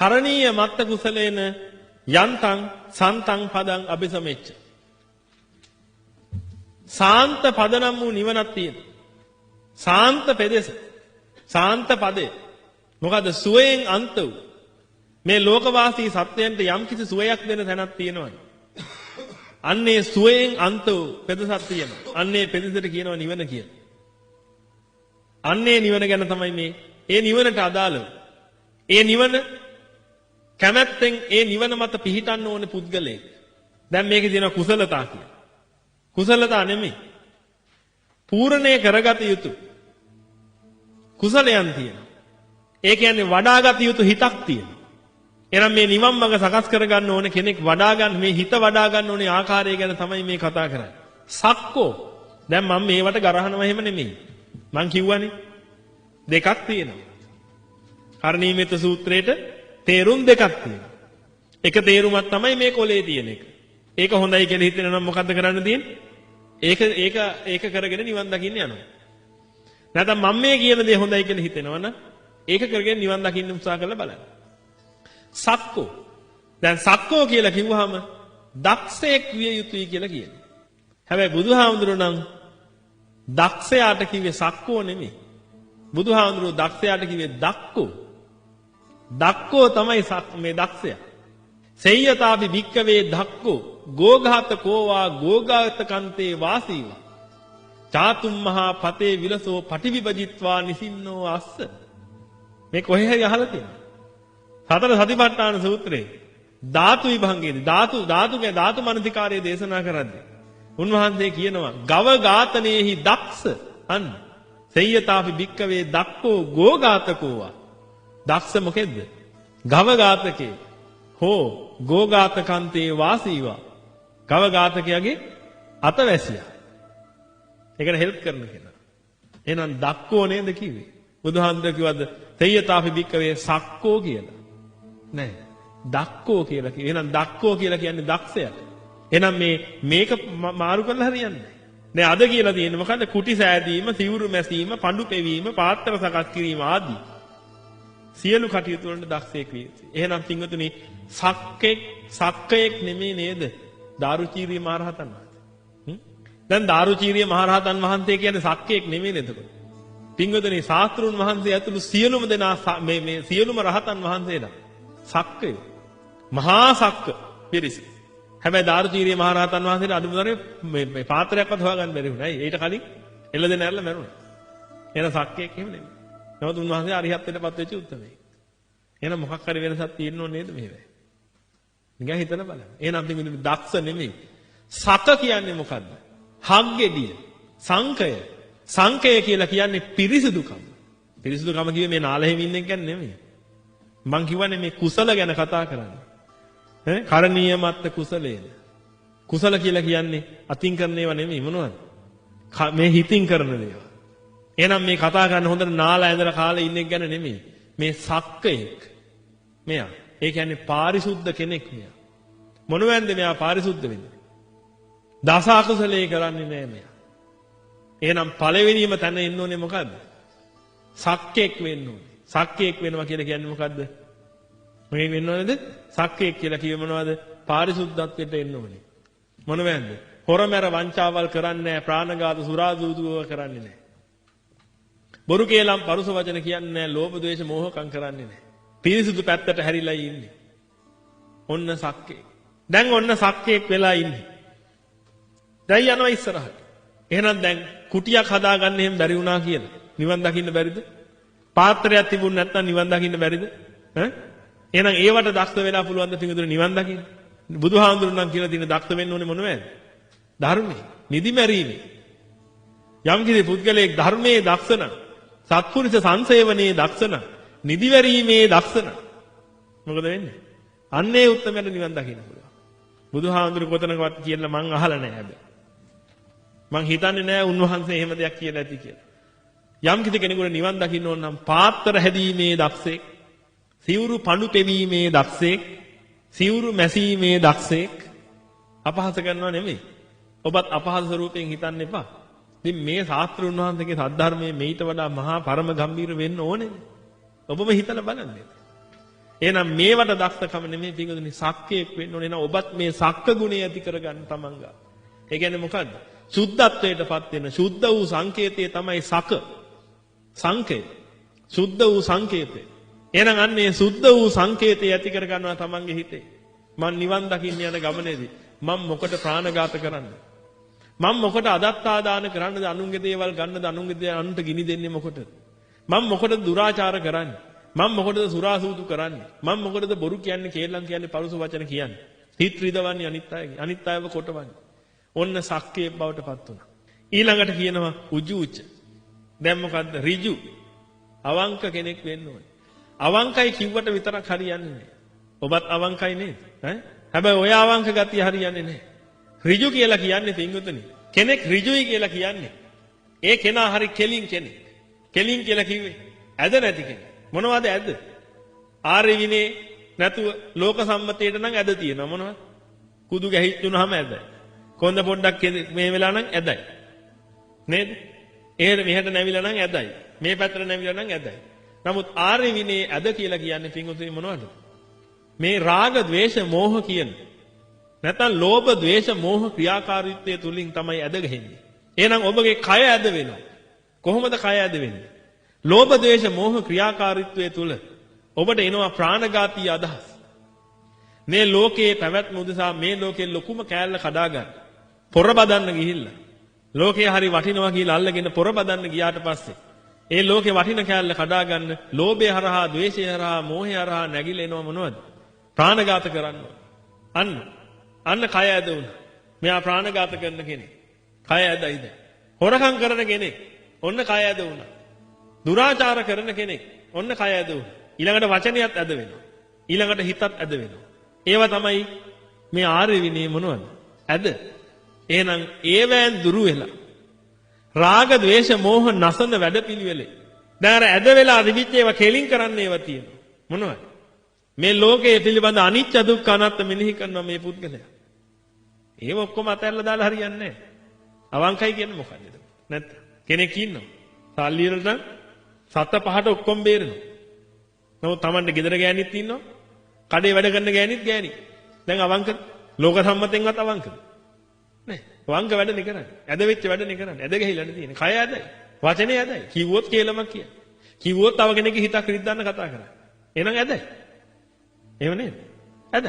කරණීය මත්ත කුසලේන යන්තං සන්තං පදං අபிසමෙච්ච. සාන්ත පදනම් වූ නිවනක් තියෙනවා. සාන්ත පෙදෙස. සාන්ත පදේ. මොකද සුවයෙන් අන්ත වූ මේ ලෝකවාසී සත්‍යයන්ට යම් කිසි සුවයක් දෙන තැනක් තියෙනවා. අන්නේ සුවයෙන් අන්ත වූ පෙදසක් තියෙනවා. අන්නේ පෙදෙසට කියනවා නිවන කියලා. අන්නේ නිවන ගැන තමයි මේ ඒ නිවනට අදාළව. ඒ නිවන කැමැත්තෙන් ඒ නිවන මත පිහිටන්න ඕනේ පුද්ගලයෙක්. දැන් මේකේ තියෙනවා කුසලතා කියලා. කුසලතා නෙමෙයි. පූර්ණේ කරගත යුතු කුසලයන් තියෙනවා. ඒ කියන්නේ වඩාගත යුතු හිතක් තියෙනවා. එහෙනම් මේ නිවන් මඟ සකස් කරගන්න ඕනේ කෙනෙක් වඩා ගන්න මේ හිත වඩා ගන්න ඕනේ ආකාරය ගැන තමයි මේ කතා කරන්නේ. සක්කෝ. දැන් මම මේවට ගරහනවා එහෙම නෙමෙයි. මං කිව්වනේ දෙකක් තියෙනවා. කරණීයමෙත්ත සූත්‍රයේට තේරුම් දෙකක් තියෙනවා. එක තේරුමක් තමයි මේ කොලේ තියෙන එක. ඒක හොඳයි කියලා හිතෙනවා නම් මොකද්ද කරන්න තියෙන්නේ? ඒක කරගෙන නිවන් දකින්න යනවා. නැත්නම් මම මේ කියන දේ හොඳයි කියලා හිතෙනවා නම් ඒක කරගෙන නිවන් දකින්න උත්සාහ කරලා බලන්න. සක්කෝ. දැන් සක්කෝ කියලා කිව්වහම දක්ෂයෙක් විය යුතුයි කියලා කියනවා. හැබැයි බුදුහාමුදුරුවෝ නම් දක්ෂයාට කිව්වේ සක්කෝ නෙමෙයි. බුදුහාමුදුරුවෝ දක්ෂයාට කිව්වේ දක්කෝ. දක්කෝ තමයි මේ දක්ෂයා. සෙය්‍යතාපි භික්කවේ දක්කෝ ගෝඝාතකෝවා ගෝඝාතකන්තේ වාසීවා. චාතුම් මහා පතේ විලසෝ පටිවිභජිත්වා නිසින්නෝ අස්ස. මේ කොහේ හරි අහලා තියෙනවා. සතර සතිපට්ඨාන සූත්‍රයේ ධාතු විභංගයේදී ධාතු මනසිකාරයේ දේශනා කරද්දී උන්වහන්සේ කියනවා ගව ඝාතනයේහි දක්ෂ අන්න සෙය්‍යතාපි භික්කවේ දක්කෝ ගෝඝාතකෝවා. දක්ෂ මොකෙද්ද? ගව ඝාතකේ හෝ ගෝඝාතකන්තේ වාසීවා. ගව ඝාතකයාගේ අතවැසියා. ඒකට හෙල්ප් කරන කෙනා. එහෙනම් දක්කෝ නේද කිව්වේ? බුදුහාමුදුරුවෝ කිව්වද තෙය්‍යතාපි භික්කවේ සක්කෝ කියලා? නෑ. දක්කෝ කියලා කිව්වේ. එහෙනම් දක්කෝ කියලා කියන්නේ දක්ෂයාට. එහෙනම් මේක මාරු කරලා හරියන්නේ නෑ. අද කියලා තියෙන්නේ මොකද්ද? කුටි සෑදීම, සිවුරු මැසීම, පඳු පෙවීම, පාත්‍ර සකස් කිරීම ආදී සියලු කටයුතු වලට දක්ෂයෙක් විය යුතුයි. එහෙනම් පින්වතුනි සක්කයෙක් නෙමෙයි නේද? දාරුචීරිය මහරහතන් වහන්සේ. දැන් දාරුචීරිය මහරහතන් වහන්සේ කියන්නේ සක්කයෙක් නෙමෙයි නේද? පින්වතුනි ශාස්ත්‍රුන් වහන්සේ ඇතුළු සියලුම දෙනා මේ සියලුම රහතන් වහන්සේලා සක්කය. මහා සක්ක පිරිස. හැබැයි දාරුචීරිය මහරහතන් වහන්සේට අදුමුදරේ මේ පාත්‍රයක්වත් හොයාගන්න බැරි වුණා. ඊට කලින් එළදෙන ඇරලා මැරුණා. එහෙනම් සක්කයෙක් එහෙම නෙමෙයි. නමුත් උන්වහන්සේ අරිහත්ත්වයටපත් වෙච්ච උත්තරමයි. එහෙනම් මොකක් හරි වෙනසක් තියෙනව නේද මේවැ? නිකන් හිතලා බලන්න. එහෙනම් පිටින් දක්ෂ නෙමෙයි. සක කියන්නේ මොකද්ද? හග්ගෙඩිය. සංකය. සංකය කියලා කියන්නේ පිරිසිදුකම. පිරිසිදුකම කිව්වේ මේ නාලහෙමින්ෙන් කියන්නේ නෙමෙයි. මං කියවනේ මේ කුසල ගැන කතා කරන්නේ. කරණීය මත්ත කුසලේන. කුසල කියලා කියන්නේ අතින් කරන ඒවා නෙමෙයි මොනවද? මේ හිතින් කරන දේවල්. එහෙනම් මේ කතා කරන්න හොඳට නාලා ඇඳලා කාලේ ඉන්නෙක් ගැන නෙමෙයි. මේ සක්කයෙක්. මෙයා. ඒ කියන්නේ පාරිශුද්ධ කෙනෙක් මෙයා. මොනවැන්ද මෙයා පාරිශුද්ධ වෙන්නේ? දස අකුසලයේ කරන්නේ නෑ මෙයා. එහෙනම් පළවෙනිම තැන එන්න ඕනේ මොකද්ද? සක්කයෙක් වෙන්න ඕනේ. සක්කයෙක් වෙනවා කියලා කියන්නේ මොකද්ද? මේ වෙන්න ඕනේද? සක්කයෙක් කියලා කියේ මොනවද? පාරිශුද්ධත්වයට එන්න ඕනේ. මොනවැන්ද? හොරමැර වංචාවල් කරන්නේ නෑ, ප්‍රාණඝාත සුරාදූදුව කරන්නේ නෑ. බොරු කේලම් පරුස වචන කියන්නේ නැහැ, ලෝභ ද්වේෂ මෝහකම් කරන්නේ නැහැ. පිරිසුදු පැත්තට හැරිලා ඉන්නේ. ඔන්න සක්කේ. දැන් ඔන්න සක්කේක් වෙලා ඉන්නේ. දැන් යනවා ඉස්සරහට. එහෙනම් දැන් කුටියක් හදාගන්න එහෙම බැරි වුණා කියලා. නිවන් දකින්න බැරිද? පාත්‍රයක් තිබුණ නැත්නම් නිවන් දකින්න බැරිද? එහෙනම් ඒවට දක්ෂ වෙලා පුළුවන් ද පිටුදුර නිවන් දකින්න? බුදුහාමුදුරුවෝ නම් කියලා තියෙන දක්ෂ වෙන්න ඕනේ මොනවද? ධර්මයේ, නිදිමැරීමේ. යම් කිසි පුද්ගලයෙක් ධර්මයේ දක්ෂ නම් සත්පුරුෂ සංසේවනයේ දක්ෂණ නිදිවැරීමේ දක්ෂණ මොකද වෙන්නේ? අන්නේ උත්තමයට නිවන් දකින්න පුළුවන්. බුදුහාමුදුරු කොතනකවත් කියලා මං අහලා නැහැ හැබැයි. මං හිතන්නේ නැහැ උන්වහන්සේ එහෙම දෙයක් කියලා ඇති කියලා. යම් කිසි කෙනෙකුට නිවන් දකින්න ඕන නම් පාත්‍ර හැදීමේ දක්ෂයෙක්, සිවුරු පඳු පෙවීමේ දක්ෂයෙක්, සිවුරු මැසීමේ දක්ෂයෙක් අපහාස කරනවා නෙමෙයි. ඔබත් අපහාස ස්වරූපයෙන් හිතන්න එපා. ඉතින් මේ ශාස්ත්‍රුන් වහන්සේගේ සද්ධර්මයේ මේිට වඩා මහා පරම ගම්බීර වෙන්න ඕනේ. ඔබම හිතලා බලන්න. එහෙනම් මේවට දක්ෂකම නෙමෙයි පිටුදුනේ සක්කයක් වෙන්න ඕනේ. එහෙනම් ඔබත් මේ සක්ක ගුණය ඇති කරගන්න තමන් ගා. ඒ කියන්නේ මොකද්ද? සුද්ධත්වයටපත් වෙන සුද්ධ වූ සංකේතය තමයි සක. සංකේත. සුද්ධ වූ සංකේතය. එහෙනම් අන්නේ සුද්ධ වූ සංකේතය ඇති කරගන්නවා තමන්ගේ හිතේ. මං නිවන් දකින්න යන ගමනේදී මම මොකට ප්‍රාණඝාත කරන්නේ? මම මොකට අදත්තාදාන කරන්නද? අනුන්ගේ දේවල් ගන්නද? අනුන්ගේ දේවල් අනුන්ට ගිනි දෙන්නේ මොකටද? මම මොකටද දුරාචාර කරන්නේ? මම මොකටද සුරාසූතු කරන්නේ? මම මොකටද බොරු කියන්නේ, කේලම් කියන්නේ, පරුස වචන කියන්නේ? හිත රිදවන්නේ අනිත් අයව කොටවන්නේ. ඔන්න සක්කේ බවට පත් වුණා. ඊළඟට කියනවා උජූච. දැන් මොකද්ද? ඍජු. අවංක කෙනෙක් වෙන්න ඕනේ. අවංකයි කිව්වට විතරක් හරියන්නේ නැහැ. ඔබත් අවංකයි නේද? හැබැයි ඔය අවංක ගතිය හරියන්නේ නැහැ. ඍජු කියලා කියන්නේ පින්වතුනි. කෙනෙක් ඍජුයි කියලා කියන්නේ. ඒ කෙනා හරි කෙලින් කෙනෙක්. කෙලින් කියලා කිව්වේ ඇද නැති කෙනෙක්. මොනවද ඇද? ආර්ය විනේ නැතුව ලෝක සම්මතයට නම් ඇද තියෙනවා මොනවද? කුදු ගැහිච්චුනහම ඇදයි. කොන්ද පොඩ්ඩක් මේ වෙලා නම් ඇදයි. නේද? එහෙට මෙහෙට නැවිලා නම් ඇදයි. මේ පැත්තට නැවිලා නම් ඇදයි. නමුත් ආර්ය විනේ ඇද කියලා කියන්නේ පින්වතුනි මොනවද? මේ රාග, ద్వේෂ, මෝහ කියන නැත්නම් ලෝභ, ద్వේෂ, මෝහ ක්‍රියාකාරීත්වය තුලින් තමයි ඇද ගහන්නේ. එහෙනම් ඔබගේ කය ඇද වෙනවා. කොහොමද කය ඇද වෙන්නේ? ලෝභ, ద్వේෂ, මෝහ ක්‍රියාකාරීත්වය තුල ඔබට එනවා ප්‍රාණඝාතී අදහස්. මේ ලෝකයේ පැවැත්ම උදෙසා මේ ලෝකයේ ලොකුම කෑල්ල කඩා ගන්න. පොර බදන්න ගිහිල්ලා. ලෝකේ හරි වටිනවා කියලා අල්ලගෙන පොර බදන්න ගියාට පස්සේ ඒ ලෝකේ වටින කෑල්ල කඩා ගන්න ලෝභය හරහා, ద్వේෂය හරහා, මෝහය හරහා නැగిලා එනවා මොනවද? ප්‍රාණඝාත කරන්න. අන්න කය ඇද වුණා. මෙයා ප්‍රාණඝාත කරන කෙනෙක්. කය ඇදයිද? හොරකම් කරන කෙනෙක්. ඔන්න කය ඇද වුණා. දුරාචාර කරන කෙනෙක්. ඔන්න කය ඇද වුණා. ඊළඟට වචනයත් ඇද වෙනවා. ඊළඟට හිතත් ඇද වෙනවා. ඒවා තමයි මේ ආර්ය විනය මොනවද? ඇද. එහෙනම් ඒවැන් දුරු වෙලා රාග, ద్వේෂ, මෝහ නසන වැඩපිළිවෙලේ දැන් අර ඇද වෙලා රිවිච් ඒවා කෙලින් කරන්න ඒවා තියෙනවා. මොනවද? මේ ලෝකයේ පිළිබඳ අනිත්‍ය දුක්ඛ අනාත්ම මෙනෙහි කරනවා මේ පුද්ගලයා. ඒව ඔක්කොම අතහැරලා දාලා හරියන්නේ නැහැ. අවංකයි කියන්නේ මොකද්ද? නැත්නම් කෙනෙක් ඉන්නවා. සල්ලි වලට නම් සත පහට ඔක්කොම බේරෙනවා. නමුත් Tamande ගෙදර ගෑණිත් ඉන්නවා. කඩේ වැඩ කරන ගෑණිත් ගෑණි. දැන් අවංක ලෝක සම්මතෙන්වත් අවංකද? නෑ. අවංක වැඩනේ කරන්නේ. ඇද වෙච්ච වැඩනේ කරන්නේ. ඇද ගහිලානේ තියෙන්නේ. කය ඇදයි. වචනේ ඇදයි. කිව්වොත් කේලමක් කියන. කිව්වොත් තව කෙනෙක්ගේ හිතක් රිද්දන්න කතා කරන්නේ. එහෙනම් ඇදයි. එහෙම නේද? ඇද.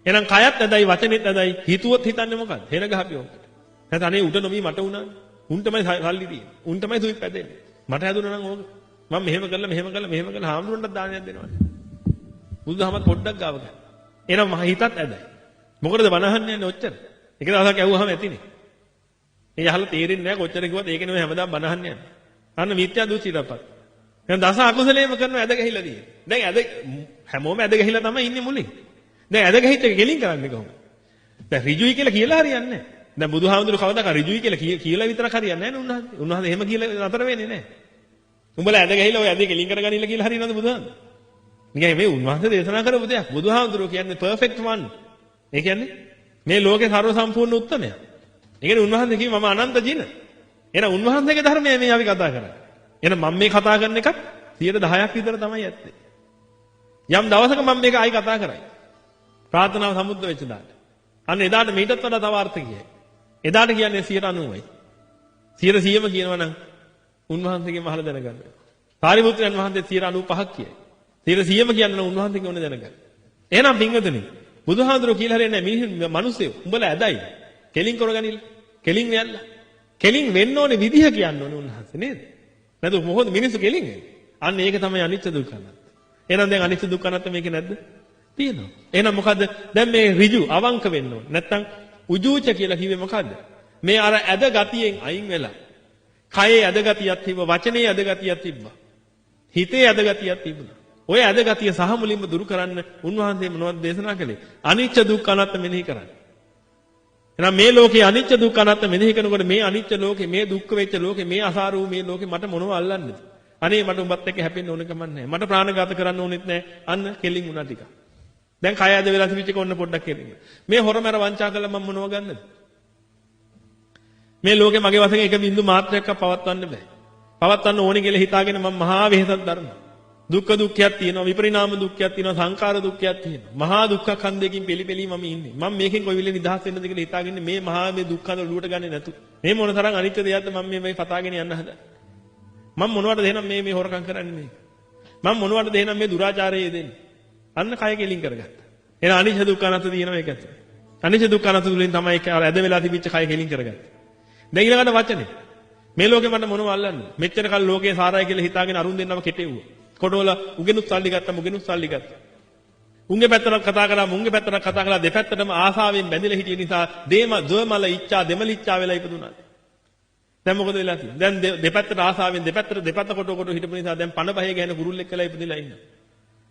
එහෙනම් කයත් ඇදයි, වචනේත් ඇදයි. හිතුවොත් හිතන්නේ මොකද්ද? හෙන ගහපිය ඔක්කට. නැත්නම් අනේ උඩ නොවි මට උනානේ. උන් තමයි සල්ලි තියෙන්නේ. උන් තමයි සුවිප් ඇදෙන්නේ. මට හැදුණා නම් ඕක. මම මෙහෙම කළා හාමුදුරන්ටත් දානයක් දෙනවනේ. බුදුදහමත් පොඩ්ඩක් ගාව ගන්න. එහෙනම් මහ හිතත් ඇදයි. මොකටද බනහන්නේ යන්නේ ඔච්චර? එක දවසක් ඇහුවාම ඇතිනේ. මේ අහලා තේරෙන්නේ නැහැ කොච්චර කිව්වත් ඒක නෙමෙයි හැමදාම බනහන්නේ යන්නේ. අන්න මිත්‍යා දෘෂ්ටියටපත්. දැන් දස අකුසලයේම කරන ඇද ගහිලා තියෙන්නේ. දැන් ඇද හැමෝම ඇද ගහිලා තමයි ඉන්නේ මුලින්. දැන් ඇද ගහිච්ච එක ගෙලින් කරන්නේ කොහොමද? දැන් ඍජුයි කියලා කියලා හරියන්නේ නැහැ. දැන් බුදුහාමුදුරු කවදාක ඍජුයි කියලා විතරක් හරියන්නේ නැහැ නේ උන්වහන්සේ. උන්වහන්සේ එහෙම කියලා නතර වෙන්නේ නැහැ. උඹලා ඇද ගහිලා ඔය ඇද ගෙලින් කරගනින්න කියලා හරියනවද බුදුහාමුදුරු? නිකන් මේ උන්වහන්සේ දේශනා කරපු දෙයක්. බුදුහාමුදුරු කියන්නේ perfect one. ඒ කියන්නේ මේ ලෝකේ ਸਰව සම්පූර්ණ උත්තමයා. ඒ කියන්නේ උන්වහන්සේ කිව්වේ මම අනන්ත ජින. එහෙනම් උන්වහන්සේගේ ධර්මය මේ අපි කතා කරන්නේ. එහෙනම් මම මේ කතා කරන එකත් 10%ක් විතර තමයි ඇත්තේ. යම් දවසක මම මේක ආයි කතා කරයි. ප්‍රාර්ථනාව සමුද්ද වෙච්ච දාට. අන්න එදාට මීටත් වඩා තව අර්ථ කියයි. එදාට කියන්නේ 90යි. 100ම කියනවා නම් උන්වහන්සේගෙන් අහලා දැනගන්න. සාරිපුත්‍රයන් වහන්සේ 95ක් කියයි. 100ම කියන්න උන්වහන්සේගෙන් ඕනේ දැනගන්න. එහෙනම් පින්වතුනි බුදුහාඳුරෝ කියලා හරියන්නේ මිනිස්සු උඹලා ඇදයි. කෙලින් කරගනින්න. කෙලින් වෙයල්ලා. කෙලින් වෙන්න ඕනේ විදිහ කියන්න ඕනේ උන්වහන්සේ නේද? නැත්නම් මොකද මිනිස්සු කෙලින් වෙන්නේ? අන්න ඒක තමයි අනිත්‍ය දුක්ඛ අනාත්ම. එහෙනම් දැන් අනිත්‍ය දුක්ඛ අනාත්ම මේකේ නැද්ද? තියෙනවා. එහෙනම් මොකද්ද? දැන් මේ ඍජු අවංක වෙන්න ඕනේ. නැත්නම් උජූච කියලා කිව්වේ මොකද්ද? මේ අර ඇද ගතියෙන් අයින් වෙලා. කයේ ඇද ගතියක් තිබ්බා, වචනේ ඇද ගතියක් තිබ්බා. හිතේ ඇද ගතියක් තිබුණා. ඔය ඇද ගතිය සහ මුලින්ම දුරු කරන්න උන්වහන්සේ මොනවද දේශනා කළේ? අනිත්‍ය දුක්ඛ අනාත්ම මෙනෙහි කරන්න. එහෙනම් මේ ලෝකේ අනිත්‍ය දුක්ඛ අනාත්ම මෙනෙහි කරනකොට මේ අනිත්‍ය ලෝකේ, මේ දුක්ඛ වෙච්ච ලෝකේ, මේ අසාර වූ මේ ලෝකේ මට මොනව අල්ලන්නේද? අනේ මට උඹත් එක්ක හැපෙන්න ඕන කමක් නැහැ. මට ප්‍රාණඝාත කරන්න ඕනෙත් නැහැ. අන්න කෙලින් වුණා ටික. දැන් කය ඇද වෙලා තිබිච්ච එක ඔන්න පොඩ්ඩක් කෙලින්. මේ හොරමර වංචා කළා මම මොනව ගන්නද? මේ ලෝකේ මගේ වශයෙන් එක බින්දු මාත්‍රයක්වත් පවත්වන්න බෑ. පවත්වන්න ඕනේ කියලා හිතාගෙන මම මහා වෙහෙසක් දරනවා. දුක්ඛ දුක්ඛයක් තියෙනවා, විපරිණාම දුක්ඛයක් තියෙනවා, සංඛාර දුක්ඛයක් තියෙනවා. මහා දුක්ඛ ඛන්දයකින් පිළිපෙලී මම ඉන්නේ. මම මේකෙන් කොයි වෙලේ නිදහස් වෙන්නද කියලා හිතාගෙන මේ මහා මේ දුක්ඛ ඛන්ද ලුවට ගන්නේ නැතු. මේ මොන තරම් අනිත්‍ය දෙයක්ද මම මේ පතාගෙන යන්න හදන්නේ. මම මොනවටද එහෙනම් මේ හොරකම් කරන්නේ මේක? මම මොනවටද එහෙනම් මේ දුරාචාරයේ දෙන්නේ? අන්න කය කෙලින් කරගත්තා. එහෙනම් අනිත්‍ය දුක්ඛ අනාත්ම තියෙනවා ඒක ඇතුලේ. අනිත්‍ය දුක්ඛ අනාත්ම තුලින් තමයි ඇද වෙලා තිබිච්ච කය කෙලින් කරගත්තේ. දැන් ඊළඟට වචනේ. මේ ලෝකේ මට මොනව අල්ලන්නේ? මෙච්චර කල් ලෝකේ සාරයි කියලා හිතාගෙන අරුන් දෙන්නම කෙටෙව්වා. කොටවල උගෙනුත් සල්ලි ගත්තා, මුගෙනුත් සල්ලි ගත්තා. උන්ගේ පැත්තට කතා කරා, මුන්ගේ පැත්තට කතා කරලා දෙපැත්තටම ආසාවෙන් බැඳිලා හිටිය නිසා දොමල ඉච්ඡා දෙමලිච්ඡා වෙලා ඉපදුනා. දැන් මොකද වෙලා තියෙන්නේ? දැන් දෙපැත්තට ආසාවෙන් දෙපැත්ත කොට හිටපු නිසා දැන් පණ බහේ ගහන කුරුල්ලෙක් කියලා ඉපදිලා ඉන්නවා.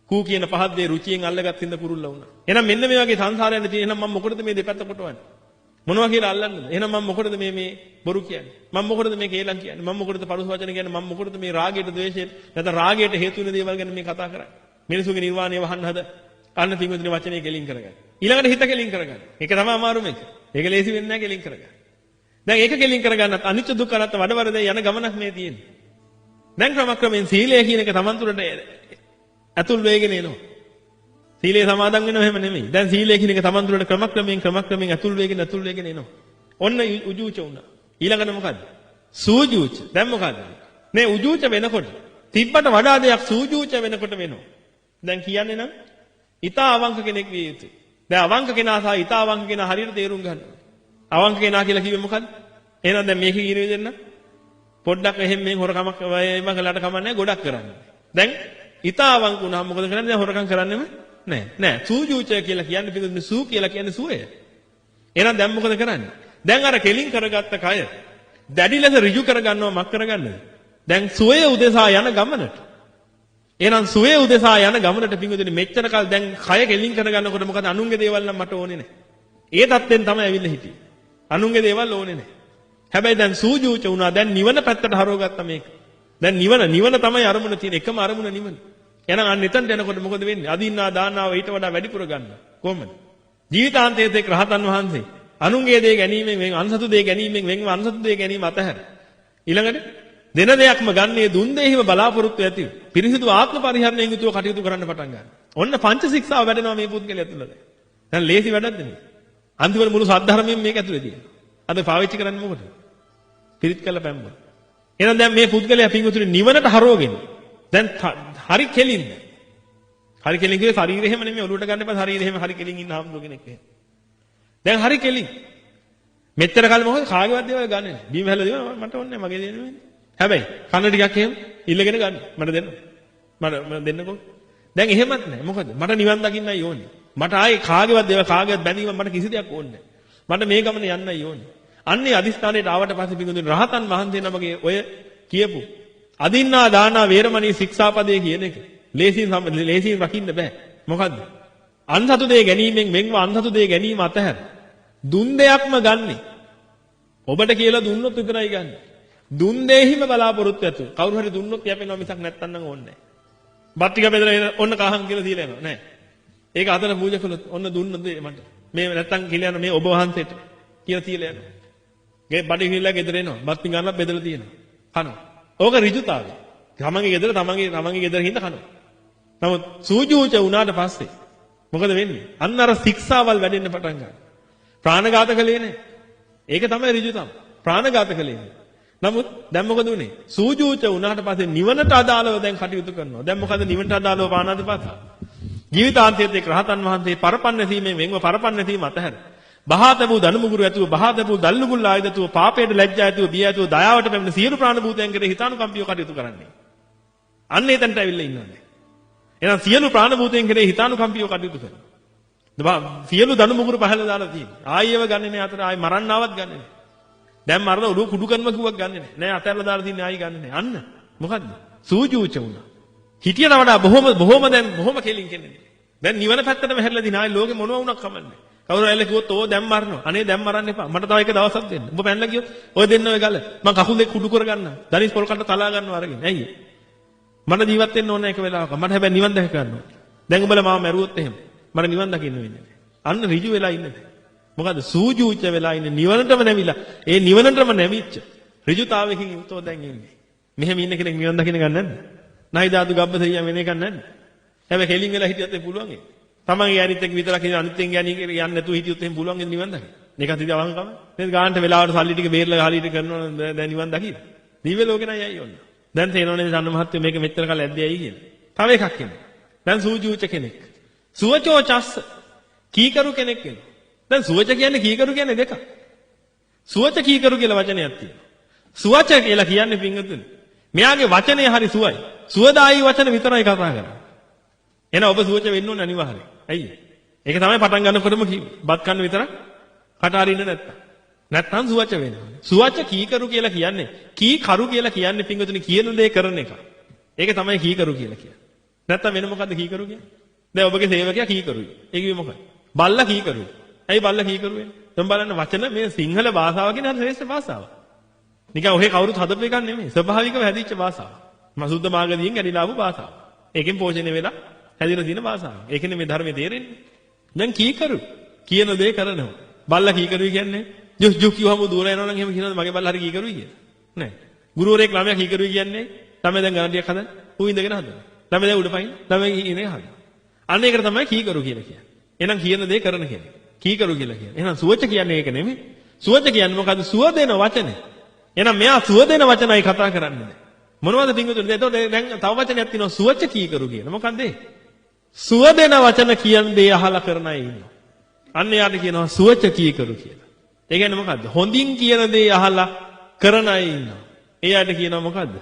කූ කියන පහත් දේ රුචියෙන් අල්ලගත් හින්දා කුරුල්ලා වුණා. එහෙනම් මෙන්න මේ වගේ සංසාරයක් තියෙන. එහෙනම් මම මොකටද මේ දෙපැත්ත කොටවන්නේ? මොනවා කියලා අල්ලන්නද? එහෙනම් මම මොකටද මේ බොරු කියන්නේ? මම මොකටද මේ කේලම් කියන්නේ? මම මොකටද පරුස වචන කියන්නේ? මම මොකටද මේ රාගයට, ද්වේෂයට, නැත්නම් රාගයට හේතු වෙන දේවල් ගැන මේ කතා කරන්නේ? මිනිසුගේ නිර්වාණය වහන්න හද. අන්න පින්වතුනි වචනේ කෙලින් කරගන්න. ඊළඟට හිත කෙලින් කරගන්න. ඒක තමයි අමාරුම එක. ඒක ලේසි වෙන්නේ නැහැ කෙලින් කරගන්න. දැන් ඒක කෙලින් කරගන්නත් අනිත්‍ය දුක්ඛ අනාත්ම වඩවරද යන ගමනක් මේ තියෙන්නේ. දැන් ක්‍රමක්‍රමයෙන් සීලය කියන එක Taman තුරට ඇතුල් වෙගෙන එනවා. සීලේ සමාදන් වෙනව එහෙම නෙමෙයි. දැන් සීලය කියන එක Taman තුරට ක්‍රමක්‍රමයෙන් ඇතුල් වෙගෙන එනවා. ඔන්න උජූච වුණා. ඊළඟට මොකද්ද? සූජූච. දැන් මොකද්ද? මේ උජූච වෙනකොට තිබ්බට වඩා දෙයක් සූජූච වෙනකොට වෙනවා. දැන් කියන්නේ නම් ඊතා අවංක කෙනෙක් විය යුතුයි. දැන් අවංක කෙනා සහ ඊතා අවංක කෙනා හරියට තේරුම් ගන්න. අවංක කෙනා කියලා කිව්වේ මොකද්ද? එහෙනම් දැන් මේක කියන විදිහෙන් නම් පොඩ්ඩක් එහෙම මේ හොරකමක් වේම කළාට කමන්නේ ගොඩක් කරන්නේ. දැන් ඊතා අවංක වුණාම මොකද කරන්නේ? දැන් හොරකම් කරන්නෙම නෑ. සූජූචය කියලා කියන්නේ පිටුනේ සූ කියලා කියන්නේ සුවය. එහෙනම් දැන් මොකද කරන්නේ? දැන් අර කෙලින් කරගත්ත කය දැඩි ලෙස ඍජු කරගන්නවා මක් කරගන්නද? දැන් සුවය උදෙසා යන ගමනට. එහෙනම් සුවය උදෙසා යන ගමනට පිටුනේ මෙච්චර කල් දැන් කය කෙලින් කරගන්නකොට මොකද අනුන්ගේ දේවල් නම් මට ඕනේ නෑ. ඒ தත්ත්වෙන් තමයි ඇවිල්ලා හිටියේ. අනුන්ගේ දේවල් ඕනේ නෑ. හැබැයි දැන් සූජූච වුණා. දැන් නිවන පැත්තට හරවගත්තා මේක. දැන් නිවන තමයි අරමුණ තියෙන එකම අරමුණ නිවන. එහෙනම් අන්න එතනට යනකොට මොකද වෙන්නේ? අදින්නා දාන්නාව ඊට වඩා වැඩිපුර ගන්නවා. කොහොමද? ජීවිතාන්තයේදී රහතන් වහන්සේ අනුන්ගේ දේ ගැනීමෙන් වෙන් අන්සතු දේ ගැනීමෙන් වෙන්ව අන්සතු දේ ගැනීම අතහැර. ඊළඟට දෙන දෙයක්ම ගන්නේ දුන් දෙහිම බලාපොරොත්තු ඇතිව. පිරිසිදු ආත්ම පරිහරණයෙන් යුතුව කටයුතු කරන්න පටන් ගන්නවා. ඔන්න පංච ශික්ෂාව වැඩෙනවා මේ පුද්ගලයා තුළ දැන්. දැන් ලේසි වැඩක්ද නේ? අන්තිමට මුළු සද්ධර්මයෙන් මේක ඇතුලේ තියෙනවා. අද පාවිච්චි කරන්නේ මොකටද? පිරිත් කළ පැම්ම. එහෙනම් දැන් මේ පුද්ගලයා පින්වතුනි නිවනට හරවගෙන දැන් හරි කෙලින්ද? හරි කෙලින් කියේ ශරීරය එහෙම නෙමෙයි ඔලුවට ගන්න එපා ශරීරය එහෙම හරි කෙලින් ඉන්න ආම්දෝ කෙනෙක් එහෙම. දැන් හරි කෙලින්. මෙච්චර කාලෙ මොකද කාගේවත් දේවල් ගන්නෙ නෑ. බීම හැල දේවල් මට ඕනේ නෑ මගේ දේ නෙමෙයි. හැබැයි කන්න ටිකක් එහෙම ඉල්ලගෙන ගන්න. මට දෙන්න. මට දෙන්නකෝ. දැන් එහෙමත් නෑ. මොකද මට නිවන් දකින්නයි ඕනේ. මට ආයේ කාගේවත් දේවල් කාගේවත් බැඳීම මට කිසි දෙයක් ඕනේ නෑ. මට මේ ගමන යන්නයි ඕනේ. අන්නේ අදිස්ථානයට ආවට පස්සේ පිටුදුන් රහතන් වහන්සේ නමගේ ඔය කියපු අදින්නා දානා වේරමණී ශික්ෂාපදයේ කියන එක ලේසියෙන් රකින්න බෑ. මොකද්ද? අන්සතු දේ ගැනීමෙන් වෙන්ව අන්සතු දේ ගැනීම අතහැර. දුන් දෙයක්ම ගන්නෙ. ඔබට කියලා දුන්නොත් විතරයි ගන්න. දුන් දෙහිම බලාපොරොත්තු ඇතු. කවුරු හරි දුන්නොත් යැපෙනවා මිසක් නැත්තම් නම් ඕනේ නෑ. බත් ටික බෙදලා ඔන්න කහන් කියලා දීලා යනවා නෑ. ඒක අතන පූජා කළොත් ඔන්න දුන්න දේ මට. මේ නැත්තම් කියලා යන මේ ඔබ වහන්සේට කියලා තියලා යනවා. ගේ බඩ ගිහිල්ලා ගෙදර එනවා. බත් ටික ගන්නත් බෙදලා තියෙනවා. කනවා. ඕක ඍජුතාවය. තමන්ගේ ගෙදර තමන්ගේ ගෙදර හින්දා කනවා. නමුත් සූජූච වුණාට පස්සේ මොකද වෙන්නේ? අන්න අර ශික්ෂාවල් වැඩෙන්න පටන් ගන්නවා. ප්‍රාණඝාත කළේ නැහැ. ඒක තමයි ඍජුතම. ප්‍රාණඝාත කළේ නැහැ. නමුත් දැන් මොකද උනේ? සූජූච වුණාට පස්සේ නිවනට අදාළව දැන් කටයුතු කරනවා. දැන් මොකද නිවනට අදාළව පානාතිපාත? ජීවිතාන්තයේත් එක් රහතන් වහන්සේ පරපන්න සීමෙන් වෙන්ව පරපන්න සීම අතහැර. බහාතබු දනුමුගුරු ඇතුව බහාතබු දල්ලුගුල් ආයදතුව පාපයට ලැජ්ජා ඇතුව බිය ඇතුව දයාවට පැමිණ සියලු ප්‍රාණ භූතයන් කෙරෙහි හිතානුකම්පිතව කටයුතු කරන්නේ. අන්න එතනට ඇවිල්ලා ඉන්නවා. එහෙනම් සියලු ප්‍රාණ භූතයන් කෙරෙහි හිතානුකම්පිතව කටයුතු කරනවා. සියලු දනුමුගුරු පහළ දාලා තියෙනවා. ආයෙව ගන්නෙ නෑ අතට ආයෙ මරන්නවත් ගන්නෙ නෑ. දැන් මරන ඔළුව කුඩු කරනවා කිව්වක් ගන්නෙ නෑ. නෑ අතහැරලා දාලා තින්නේ ආයෙ ගන්නෙ නෑ. අන්න මොකද්ද? සූජූච වුණා. හිටියට වඩා බොහොම කෙලින් කෙනෙක්. දැන් නිවන පැත්තටම හැරිලා දින ආයෙ ලෝකෙ මොනවා වුණක් කමන්නේ. කවුරු ඇවිල්ලා කිව්වොත් ඕ දැන් මරනවා. අනේ දැන් මරන්න එපා. මට තව එක දවසක් දෙන්න. ඔබ පැනලා ගියොත් ඔය දෙන්න ඔය ගල. මං කකුල් දෙක කුඩු කර ගන්නවා. දනිස් පොල් කඩ තලා ගන්නවා අරගෙන. ඇයි? මට ජීවත් වෙන්න ඕන එක වෙලාවක. මට හැබැයි නිවන් දැක ගන්නවා. දැන් උඹලා මාව මැරුවොත් එහෙම. මට නිවන් දකින්න වෙන්නේ නැහැ. අන්න ඍජු වෙලා ඉන්නේ. මොකද සූජූච වෙලා ඉන්නේ නිවනටම නැවිලා. ඒ නිවනටම නැවිච්ච ඍජුතාවයකින් යුක්තව දැන් ඉන්නේ. මෙහෙම ඉන්න කෙනෙක් නිවන් දකින්න ගන්න නැද්ද? නයි ධාතු ගබ්බ සෙයියා වෙන එකක් නැද්ද? හැබැයි කෙලින් වෙලා හිටියත් ඒ පුළුවන් ඒ. තමන්ගේ යන්නිත් එක්ක විතරක් ඉඳන් අනිත් එක්ක යන්නේ නැතුව හිටියොත් එහෙම පුළුවන් නිවන් දකින්න. මේකත් ඉතින් අවංකම. නේද? ගානට වෙලාවට සල්ලි ටික බේරලා හරියට කරනවා දැන් නිවන් දකින්න. දිව්‍ය ලෝකේ නයි අයියෝ. දැන් තේරෙනවනේ සම්ම මහත්තයෝ මේක මෙච්චර කල් ඇද්දේ ඇයි කියලා. තව එකක් එනවා. දැන් සූජූච කෙනෙක්. සුවචෝ චස්ස කීකරු කෙනෙක් වෙනවා. දැන් සුවච කියන්නේ කීකරු කියන්නේ දෙකක්. සුවච කීකරු කියලා වචනයක් තියෙනවා. සුවච කියලා කියන්නේ පින්වතුනි. මෙයාගේ වචනේ හරි සුවයි. සුවදායි වචන විතරයි කතා කරන්නේ. එහෙනම් ඔබ සුවච වෙන්න ඕනේ අනිවාර්යයෙන්. ඇයි? ඒක තමයි පටන් ගන්නකොටම කිව්වේ. බත් කන්න විතරක් කට අරින්න නැත්තම්. නැත්තම් සුවච වෙනවා. සුවච කීකරු කියලා කියන්නේ කීකරු කියලා කියන්නේ පින්වතුනි කියන දේ කරන එක. ඒක තමයි කීකරු කියලා කියන්නේ. නැත්තම් වෙන මොකද්ද කීකරු කියන්නේ? දැන් ඔබගේ සේවකයා කීකරුයි. ඒ කිව්වේ මොකක්ද? බල්ලා කීකරුයි. ඇයි බල්ලා කීකරු වෙන්නේ? දැන් බලන්න වචන මේ සිංහල භාෂාව කියන්නේ හරි ශ්‍රේෂ්ඨ භාෂාවක්. නිකන් ඔහේ කවුරුත් හදපු එකක් නෙමෙයි. ස්වභාවිකව හැදිච්ච භාෂාවක්. මසුද්ධ මාගදීන් ඇදිලා ආපු භාෂාවක්. ඒකෙන් පෝෂණය වෙලා හැදිලා තියෙන භාෂාවක්. ඒකනේ මේ ධර්මයේ තේරෙන්නේ. දැන් කීකරු කියන දේ කරනවා. බල්ලා කීකරුයි කියන්නේ ජුස් ජුස් කිව්වම දුර යනවා නම් එහෙම කියනවාද මගේ බල්ලා හරි කීකරුයි කියලා? නෑ. ගුරුවරයෙක් ළමයා කීකරුයි කියන්නේ ළමයා දැන් ගණන් ටිකක් හදන්න. ඌ ඉඳගෙන හදනවා. ළමයා දැන් උඩ පයින් ළමයා ඉන්නේ හදනවා. අන්න ඒකට තමයි කීකරු කියලා කියන්නේ. එහෙනම් කියන දේ කරන කෙනෙක්. කීකරු කියලා කියන්නේ. එහෙනම් සුවච කියන්නේ ඒක නෙමෙයි. සුවච කියන්නේ මොකද්ද? සුව දෙන වචනේ. එහෙනම් මෙයා සුව දෙන වචනයි කතා කරන්නේ. මොනවද පින්වතුනි? එතකොට දැන් තව වචනයක් තියෙනවා සුවච කීකරු කියන. මොකන්ද ඒ? සුව දෙන වචන කියන දේ අහලා කරන අය ඉන්නවා. අන්න යාට කියනවා සුවච කීකරු කියලා. ඒ කියන්නේ මොකද්ද? හොඳින් කියන දේ අහලා කරන අය ඉන්නවා. එයාට කියනවා මොකද්ද?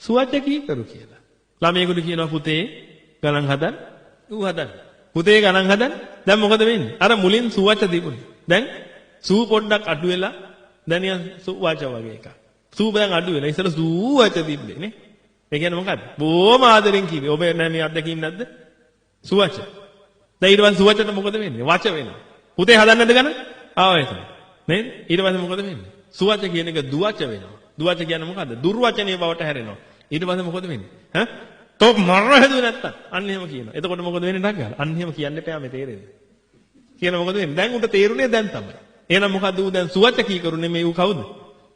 සුවච කීකරු කියලා. ළමයෙකුට කියනවා පුතේ ගණන් හදන්න. ඌ හදන්න. පුතේ ගණන් හදන්න. දැන් මොකද වෙන්නේ? අර මුලින් සුවච තිබුණේ. දැන් සූ පොඩ්ඩක් අඩු වෙලා දැන් නිකන් සුවච වගේ එකක්. සූ දැන් අඩු වෙලා ඉතල සුවච තිබ්බේ නේ. ඒ කියන්නේ මොකද්ද? බොහොම ආදරෙන් කිව්වේ. ඔබ නෑ මේ අත්දැකීම් නැද්ද? සුවච. දැන් ඊට පස්සේ සුවචට මොකද වෙන්නේ? වච වෙනවා. පුතේ හදන්න නැද්ද ගණන්? ආවා එතන. නේද? ඊට පස්සේ මොකද වෙන්නේ? සුවච කියන එක දුවච වෙනවා. දුවච කියන්නේ මොකද්ද? දුර්වචනීය බවට හැරෙනවා. ඊට පස්සේ මොකද වෙන්නේ? ඈ? තෝ මරණ හැදුවේ නැත්තම් අන්න එහෙම කියනවා. එතකොට මොකද වෙන්නේ ඩක් ගාලා? අන්න එහෙම කියන්න එපා මේ තේරෙන්නේ. කියන මොකද වෙන්නේ? දැන් උන්ට තේරුනේ දැන් තමයි. එහෙනම් මොකද්ද ඌ දැන් සුවච කීකරු නෙමෙයි ඌ කවුද?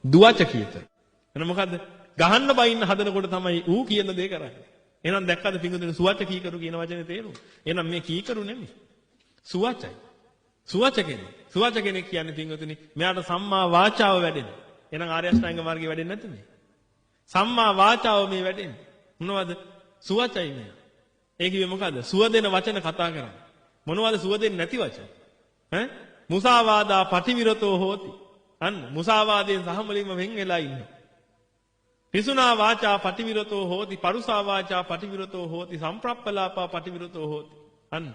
දුවච කීකරු. එහෙනම් මොකද්ද? ගහන්න බයින්න හදනකොට තමයි ඌ කියන දේ කරන්නේ. එහෙනම් දැක්කද පිංගුදුනේ සුවච කීකරු කියන වචනේ තේරුම? එහෙනම් මේ කීකරු නෙමෙයි. සුවචයි. සුවච කෙනෙක්. සුවච කෙනෙක් කියන්නේ පිංගුතුනි මෙයාට සම්මා වාචාව වැඩෙනවා. එහෙනම් ආර්ය අෂ්ටාංග මාර්ගය වැඩෙන්නේ නැද්ද මේ? සම්මා වාචාව මේ වැඩෙන්නේ. මොනවද? සුවචයි මෙයා. ඒ කිව්වේ මොකද්ද? සුව දෙන වචන කතා කරන්නේ. මොනවද සුව දෙන්නේ නැති වචන? ඈ? මුසාවාදා පටිවිරතෝ හෝති. අන්න මුසාවාදයෙන් සහමලින්ම වෙන් වෙලා ඉන්නවා. පිසුනා වාචා පටිවිරතෝ හෝති. පරුසා වාචා පටිවිරතෝ හෝති. සම්ප්‍රප්පලාපා පටිවිරතෝ හෝති. අන්න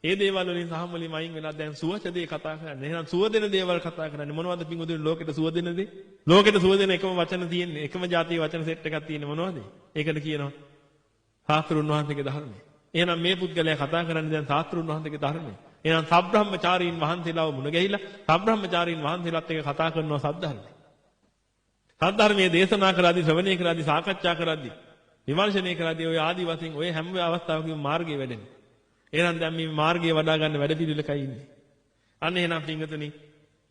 ඒ දේවල් වලින් සහමලින්ම අයින් වෙලා දැන් සුවච දේ කතා කරන්නේ. එහෙනම් සුව දෙන දේවල් කතා කරන්නේ. මොනවද පිංගුදුනි ලෝකෙට සුව දෙන දේ? ලෝකෙට සුව දෙන එකම වචන තියෙන්නේ. එකම જાතිය වචන සෙට් එකක් තියෙන්නේ මොනවද? ඒකට කියනවා සාස්ත්‍රුන් වහන්සේගේ ධර්මය. එහෙනම් මේ පුද්ගලයා කතා කරන්නේ දැන් සාස්ත්‍රුන් වහන්සේගේ ධර්මය. එහෙනම් සබ්‍රහ්මචාරීන් වහන්සේලාව මුණ ගැහිලා සබ්‍රහ්මචාරීන් වහන්සේලාත් එක්ක කතා කරනවා සද්ධර්මය. සද්ධර්මයේ දේශනා කරද්දී ශ්‍රවණය කරද්දී සාකච්ඡා කරද්දී විමර්ශනය කරද්දී ඔය ආදි වශයෙන් ඔය හැම අවස්ථාවකම මාර්ගය වැඩෙනවා. එහෙනම් දැන් මේ මාර්ගය වඩා ගන්න වැඩ පිළිවෙලකයි ඉන්නේ. අන්න එහෙනම් පින්වතුනි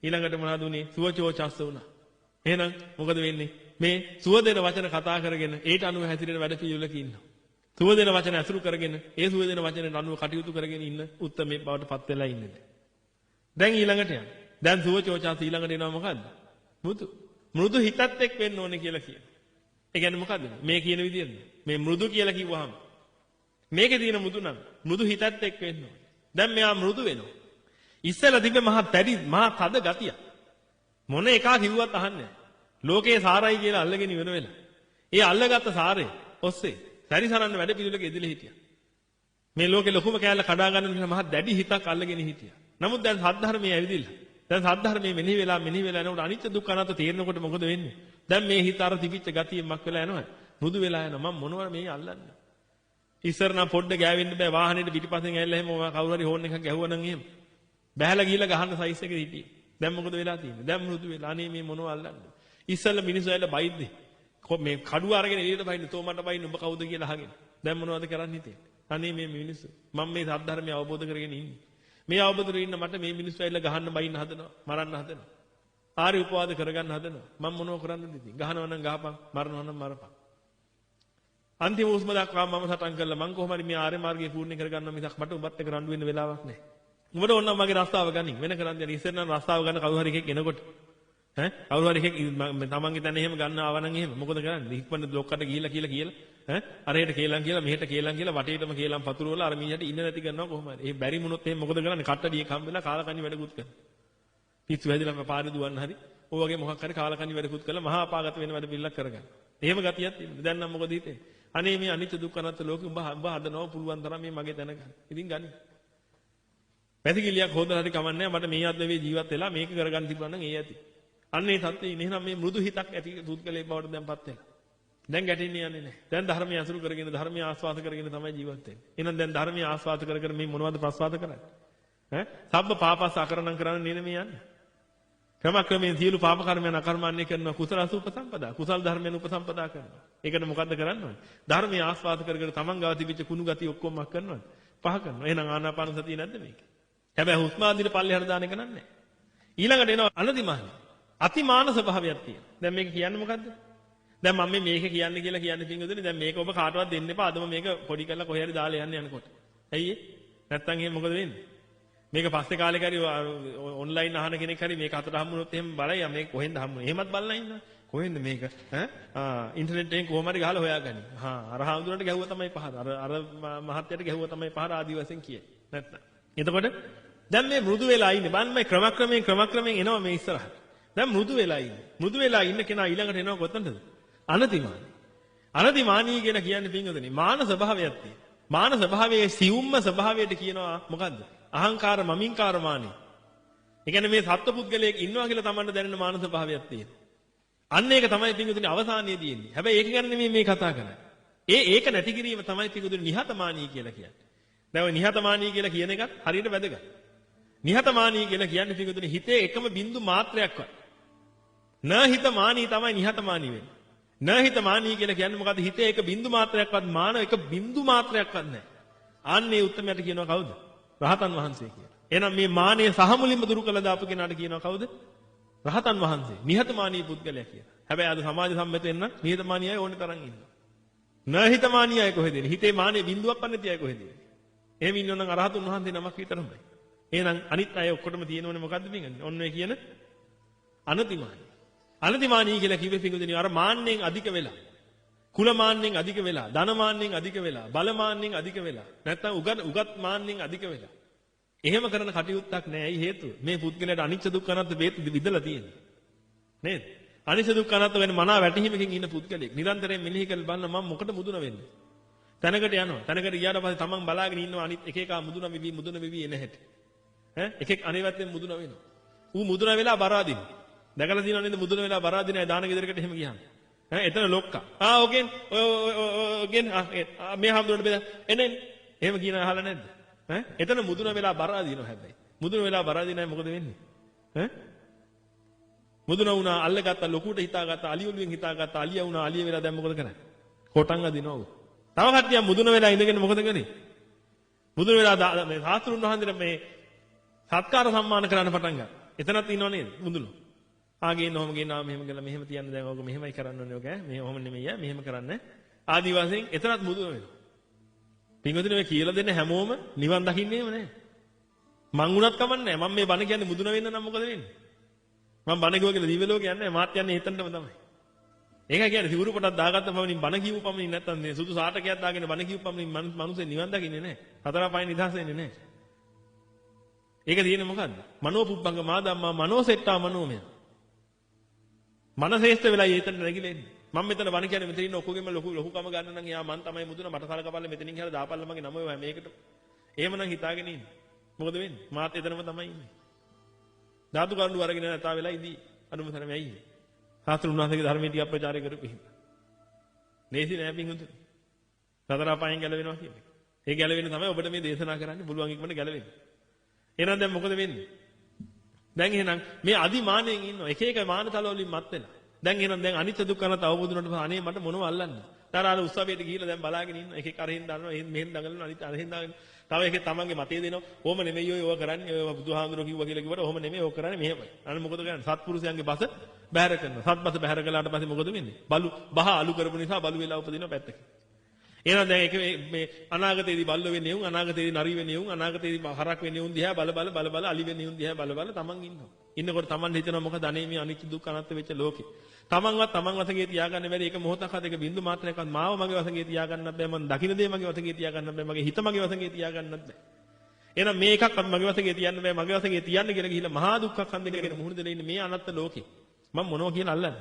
ඊළඟට මොනවද උනේ? සුවචෝ චස්ස වුණා. එහෙනම් මොකද වෙන්නේ? මේ සුව දෙන වචන කතා කරගෙන ඒට අනුව හැසිරෙන වැඩ පිළිවෙලක ඉන්නවා. සුව දෙන වචන ඇසුරු කරගෙන ඒ සුව දෙන වචන අනුව කටයුතු කරගෙන ඉන්න උත්තරමේ බවට පත් වෙලා ඉන්නේ. දැන් ඊළඟට යන්න. දැන් සුවචෝ චස්ස ඊළඟට එනවා මොකද්ද? මෘදු හිතත් එක් වෙන්න ඕනේ කියලා කියනවා. ඒ කියන්නේ මොකද්ද? මේ කියන විදිහට. මේ මෘදු කියලා කිව්වහම මේකේ තියෙන මෘදු නම් මෘදු හිතත් එක් වෙන්න ඕනේ. දැන් මෙයා මෘදු වෙනවා. ඉස්සෙල්ලා තිබ්බ මහා තද ගතිය. මොන එකා කිව්වත් අහන්නේ නැහැ. ලෝකේ සාරයි කියලා අල්ලගෙන ඉවර වෙලා. ඒ අල්ලගත්ත සාරේ ඔස්සේ සැරිසරන්න වැඩ පිළිවෙලක ඉදිරිය හිටියා. මේ ලෝකේ ලොකුම කෑල්ල කඩා ගන්න නිසා මහා දැඩි හිතක් අල්ලගෙන හිටියා. නමුත් දැන් සද්ධර්මයේ ඇවිදිලා. දැන් සද්ධර්මයේ මෙනෙහි වෙලා එනකොට අනිත්‍ය දුක්ඛ අනාත්ම තේරෙනකොට මොකද වෙන්නේ? දැන් මේ හිත අර තිබිච්ච ගතියෙන් මක් වෙලා යනවා. මෘදු වෙලා යනවා. මම මොනවද මේ අල්ලන්නේ? ඉස්සර නම් පොඩ්ඩ ගෑවෙන්න බෑ වාහනේට පිටිපස්සෙන් ඇවිල්ලා එහෙම කවුරු හරි හෝන් එකක් ගැහුවා නම් එහෙම. බැහැලා ගිහලා ගහන්න සයිස් එකේ හිටියේ. දැන් මොකද වෙලා තියෙන්නේ? දැන් මෘදු වෙලා අනේ මේ මොනව අල්ලන්නේ? ඉස්සෙල්ලා මිනිස්සු ඇවිල්ලා බයිද්දි. මේ කඩුව අරගෙන එළියට බයින්න තෝ මට බයින්න ඔබ කවුද කියලා අහගෙන. දැන් මොනවද කරන්න හිතේ? අනේ මේ මිනිස්සු මම මේ සද්ධර්මය අවබෝධ කරගෙන ඉන්නේ. මේ අවබෝධ කරගෙන ඉන්න මට මේ මිනිස්සු ඇවිල්ලා ගහන්න බයින්න හදනවා. මරන්න හදනවා. ආරි උපවාද කරගන්න හදනවා. මම මොනව කරන්නද ඉතින්? ගහනවා නම් ගහපන්, මරනවා නම් මරපන්. අන්තිම හුස්ම දක්වා මම සටන් කළා. මං කොහොම හරි මේ ආර්ය මාර්ගය පූර්ණ කරගන්න මිසක් මට උඹත් එක්ක රණ්ඩු වෙන්න වෙලාවක් නැහැ. උඹට ඕන නම් මගේ රස්තාව ගනින්. වෙන කරන්නේ නැහැ. ඉස්සර නම් රස්තාව ගන්න කවුරු හරි එකෙක් එනකොට කවුරු හරි එකෙක් තමන්ගේ තැන එහෙම ගන්න ආව නම් එහෙම මොකද කරන්නේ? ඉක්මනට බ්ලොක්කට ගිහිල්ලා කියලා අරහෙට කේලම් කියලා මෙහෙට කේලම් කියලා වටේටම කේලම් පතුරවලා අර මීහට ඉන්න නැති කරනවා කොහොම හරි. ඒ බැරි වුණොත් එහෙම මොකද කරන්නේ? කට්ටඩියක් හම්බෙලා කාලකන්ණි වැඩකුත් කරනවා. පිස්සු හැදිලා පාරේ දුවන්න හරි ඔය වගේ මොකක් හරි කාලකන්ණි වැඩකුත් කරලා මහා අපාගත වෙන වැඩ පිළිලක් කරගන්න. එහෙම ගතියක් තියෙනවා. දැන් නම් මොකද හිතේ? අනේ මේ අනිත්‍ය දුක්ඛ අනාත්ම ලෝකෙ උඹ හදනවා පුළුවන් තරම් මේ මගේ තැන ගන්න. ඉතින් ගනි. පැතිකිලියක් හොදලා හරි කමන්නේ මට මේ අද්දවේ ජීවත් වෙලා මේක කරගන්න තිබුණා නම් ඒ ඇති. අන්නේ තත්ත්වේ ඉන්නේ නම් මේ මෘදු හිතක් ඇති පුද්ගලයෙක් බවට දැන්පත් වෙලා. දැන් ගැටෙන්නේ යන්නේ නැහැ. දැන් ධර්මය අසුරු කරගෙන ධර්මය ආස්වාද කරගෙන තමයි ජීවත් වෙන්නේ. එහෙනම් දැන් ධර්මය ආස්වාද කර කර මේ මොනවද ප්‍රස්වාද කරන්නේ? සබ්බ පාපස් අකරණම් කරන්න නේ මේ යන්නේ. ක්‍රමක්‍රමයෙන් සියලු පාප කර්මයන් අකර්මණ්‍ය කරනවා කුසල අසුපසම්පදා. කුසල් ධර්මයන් උපසම්පදා කරනවා. ඒකට මොකද්ද කරන්න ඕනේ? ධර්මය ආස්වාද කර කර තමන් ගාව තිබිච්ච කුණු ගතිය ඔක්කොම මක් කරනවද? පහ කරනවා. එහෙනම් ආනාපාන සතිය නැද්ද මේක? හැබැයි හුස්ම ආදින පල්ලෙහාට දාන එක නන්නේ. ඊළඟට එනවා අනදිමානයි. අතිමාන ස්වභාවයක් තියෙනවා. දැන් මේක කියන්නේ මොකද්ද? දැන් මම මේක කියන්නේ කියලා කියන්නේ පින්වතුනි දැන් මේක ඔබ කාටවත් දෙන්න එපා. අදම මේක පොඩි කරලා කොහේ හරි දාලා යන්න යනකොට. ඇයි ඒ? නැත්තම් එහෙම මොකද වෙන්නේ? මේක පස්සේ කාලෙක හරි ඔන්ලයින් අහන කෙනෙක් හරි මේක අතට හම්බුනොත් එහෙම බලයි මේක කොහෙන්ද හම්බුනේ. එහෙමත් බලලා ඉන්නවා. කොහෙන්ද මේක? ඉන්ටර්නෙට් එකෙන් කොහොම හරි ගහලා හොයාගනි. අර හාමුදුරන්ට ගැහුවා තමයි පහර. අර මහත්තයාට ගැහුවා තමයි පහර ආදි වශයෙන් කියයි. නැත්තම්. එතකොට දැන් මේ මෘදු වෙලා ඉන්නේ. බලන්න මේ ක්‍රමක්‍රමයෙන් එනවා මේ ඉස්සරහට. දැන් මෘදු වෙලා ඉන්නේ. මෘදු වෙලා ඉන්න කෙනා ඊළඟට එනවා කොතනද? අනතිමානී. අනතිමානී කියලා කියන්නේ පින්වතුනි මාන ස්වභාවයක් තියෙනවා. මාන ස්වභාවයේ සියුම්ම ස්වභාවයට කියනවා මොකද්ද? අහංකාර මමින්කාර මානෙ. ඒ කියන්නේ මේ සත්පුද්ගලයෙක් ඉන්නවා කියලා Tamanට දැනෙන මාන ස්වභාවයක් තියෙනවා. අන්න ඒක තමයි පින්වතුනි අවසානයේදී එන්නේ. හැබැයි ඒක ගැන නෙමෙයි මේ කතා කරන්නේ. ඒක නැති කිරීම තමයි පින්වතුනි නිහතමානී කියලා කියන්නේ. දැන් ඔය නිහතමානී කියලා කියන එකත් හරියට වැදගත්. නිහතමානී කියලා කියන්නේ පින්වතුනි හිතේ එකම බින්දු මාත්‍රයක්වත්. නහිතමානී තමයි නිහතමානී වෙන්නේ. නහිතමානී කියලා කියන්නේ මොකද්ද? හිතේ එක බින්දු මාත්‍රයක්වත් මාන එක බින්දු මාත්‍රයක්වත් නැහැ. අන්නේ උත්තරමයට කියනවා කවුද? රහතන් වහන්සේ කියලා. එහෙනම් මේ මානය සහ මුලින්ම දුරු කළ දාපු කෙනාට කියනවා කවුද? රහතන් වහන්සේ. නිහතමානී පුද්ගලයා කියලා. හැබැයි අද සමාජ සම්මත වෙන්න නිහතමානී අය ඕනේ තරම් ඉන්නවා. නහිතමානී අය කොහෙද ඉන්නේ? හිතේ මානේ බින්දුවක් නැති අය කොහෙද ඉන්නේ? එහෙම ඉන්නවනම් අරහතුන් වහන්සේ නමක් විතරමයි. එහෙනම් අනිත් අය ඔක්කොටම තියෙනෝනේ මොකද්ද පින්ගන්නේ? ඔන්න ඔය කියන අනතිමානී. අනතිමානී කියලා කිව්වේ පින්ගුදිනේ අර මාන්නෙන් අධික වෙලා. කුල මාන්නෙන් අධික වෙලා, ධන මාන්නෙන් අධික වෙලා, බල මාන්නෙන් අධික වෙලා. නැත්නම් උගත් මාන්නෙන් අධික වෙලා. එහෙම කරන කටයුත්තක් නෑ. ඇයි හේතුව? මේ පුද්ගලයාට අනිච්ච දුක්ඛ අනාත්ම වේත විදලා තියෙන්නේ. නේද? අනිච්ච දුක්ඛ අනාත්ම වෙන මනා වැටහීමකින් ඉන්න පුද්ගලෙක්. නිරන්තරයෙන් මෙනෙහි කරලා බලන මම මොකට මුදුන වෙන්නේ? තැනකට යනවා. තැනකට ගියාට පස්සේ තමන් බලාගෙන ඉන්නවා අනිත් එක එක මුදුන වෙවි එන හැටි. එකෙක් අනිවාර්යෙන් මුදුන වෙනවා. ඌ මුදුන වෙලා බරාදිනවා. දැකලා තියෙනව නේද මුදුන වෙලා බරාදින අය දාන ගෙදරකට එහෙම ගියාම. එතන ලොක්කා. ඔගෙන් ඔගෙන් මේ හැමදෙරට බෙද එන්නේ. එහෙම කියන අහලා නැද්ද? එතන මුදුන වෙලා බරාදිනවා හැබැයි. මුදුන වෙලා බරාදින අය මොකද වෙන්නේ? මුදුන වුණා අල්ලගත්තා ලොකුට හිතාගත්තා අලිය ඔළුවෙන් හිතාගත්තා අලිය වුණා අලිය වෙලා දැන් මොකද කරන්නේ? කොටන් අදිනවා ඌ. තව කට්ටියක් මුදුන වෙලා ඉඳගෙන මොකද කරන්නේ? මුදුන වෙලා මේ සාස්ත්‍රුන් වහන්සේට මේ සත්කාර සම්මාන කරන්න පටන් ගත්තා. එතනත් ඉන්නව නේද? මුදුන. ආගෙන ඔහම ගෙනාව මෙහෙම කළා මෙහෙම තියන්න දැන් ඕක මෙහෙමයි කරන්න ඕනේ ඕක මේ ඔහම නෙමෙයි මෙහෙම කරන්න ආදි වශයෙන් එතනත් මුදුන වෙනවා. පින්වතුනි මේ කියලා දෙන්න හැමෝම නිවන් දකින්නේම නැහැ. මං උනත් කමන්නේ නැහැ. මම මේ බණ කියන්නේ මුදුන වෙන්න නම් මොකද වෙන්නේ? මම බණ කිව්වා කියලා දිව්‍ය ලෝකේ යන්නේ මාත් යන්නේ එතනටම තමයි. ඒක කියන්නේ සිවුරු කොටක් දාගත්ත පමණින් බණ කියපු පමණින් නැත්තම් මේ සුදු සාටකයක් දාගෙන බණ කියපු පමණින් මිනිස්සු නිවන් දකින්නේ නැහැ. හතර පහෙන් නිදහස් වෙන්නේ නැහැ. ඒක තියෙන්නේ මොකද්ද? මනෝ පුබ්බංග මාදම්මා මනෝසෙට්ටා මනෝමය. මනසේෂ්ඨ වෙලා ඊතන නැගිලා ඉන්නේ. මම මෙතන වණ කියන්නේ මෙතන ඉන්න ඔක්කොගෙම ලොකුකම ගන්න නම් එයා මන් තමයි මුදුන මට සලකපල්ල මෙතනින් කියලා දාපල්ල මගේ නම ඔය මේකට. එහෙමනම් හිතාගෙන ඉන්නේ. මොකද වෙන්නේ? මාත් එතනම තමයි ඉන්නේ. ධාතු කරුණු අරගෙන නැතා වෙලා ඉදී. අනුම තරමයි ඇයි? සාස්ත්‍රුන් වහන්සේගේ ධර්මයේ ටිකක් ප්‍රචාරය කරපු හින්දා. නේසි නෑ පිංගුතුනි. සතර අපායන් ගැලවෙනවා කියන්නේ. ඒ ගැලවෙන්න තමයි ඔබට මේ දේශනා කරන්න පුළුවන් ඉක්මනට ගැලවෙන්න. එහෙනම් දැන් මොකද වෙන්නේ? දැන් එහෙනම් මේ අදිමානයෙන් ඉන්නවා. එක එක මානතල වලින් මත් වෙලා. දැන් එහෙනම් දැන් අනිත්‍ය දුක්ඛ අනාත්ම අවබෝධ වුණාට පස්සේ අනේ මට මොනව අල්ලන්නේ? තරහාර උත්සවයට ගිහිල්ලා දැන් බලාගෙන ඉන්නවා. එක එක අරහෙන් දානවා. මෙහෙන් දඟලනවා. අනිත් අරහෙන් දාගෙන. තව එකේ තමන්ගේ මතය දෙනවා. ඕම නෙමෙයි ඔය කරන්නේ. ඔය බුදුහාමුදුරුවෝ කිව්වා කියලා කිව්වට ඕම නෙමෙයි ඔය කරන්නේ මෙහෙමයි. අනේ මොකද කරන්නේ? සත්පුරුෂයන්ගේ බස බැහැර කරනවා. සත්බස බැහැර කළාට පස්සේ මොකද වෙන්නේ? බහ අලු කරපු නිසා බලු වෙලා උපදිනවා පැත්තකින්. එහෙනම් දැන් ඒක මේ අනාගතයේදී බල්ලෝ වෙන්නේ උන්, අනාගතයේදී නරි වෙන්නේ උන්, අනාගතයේදී හරක් වෙන්නේ උන් දිහා බල අලි වෙන්නේ උන් දිහා බල තමන් ඉන්නවා. ඉන්නකොට තමන් හිතනවා මොකද අනේ මේ අනිත්‍ය දුක්ඛ අනාත්ම වෙච්ච ලෝකේ. තමන්වත් තමන් වශයෙන් තියාගන්න බැරි ඒක මොහොතක්වත් ඒක බින්දු මාත්‍රයක්වත් මාව මගේ වශයෙන් තියාගන්නත් බෑ. මම දකින්න දේ මගේ වශයෙන් තියාගන්නත් බෑ. මගේ හිත මගේ වශයෙන් තියාගන්නත් බෑ. එහෙනම් මේ එකක්වත් මගේ වශයෙන් තියන්න බෑ. මගේ වශයෙන් තියන්න කියලා ගිහිල්ලා මහා දුක්ඛ ඛන්දේකට මුහුණ දෙලා ඉන්නේ මේ අනත්ත ලෝකේ. මම මොනවා කියන අල්ලන්නේ?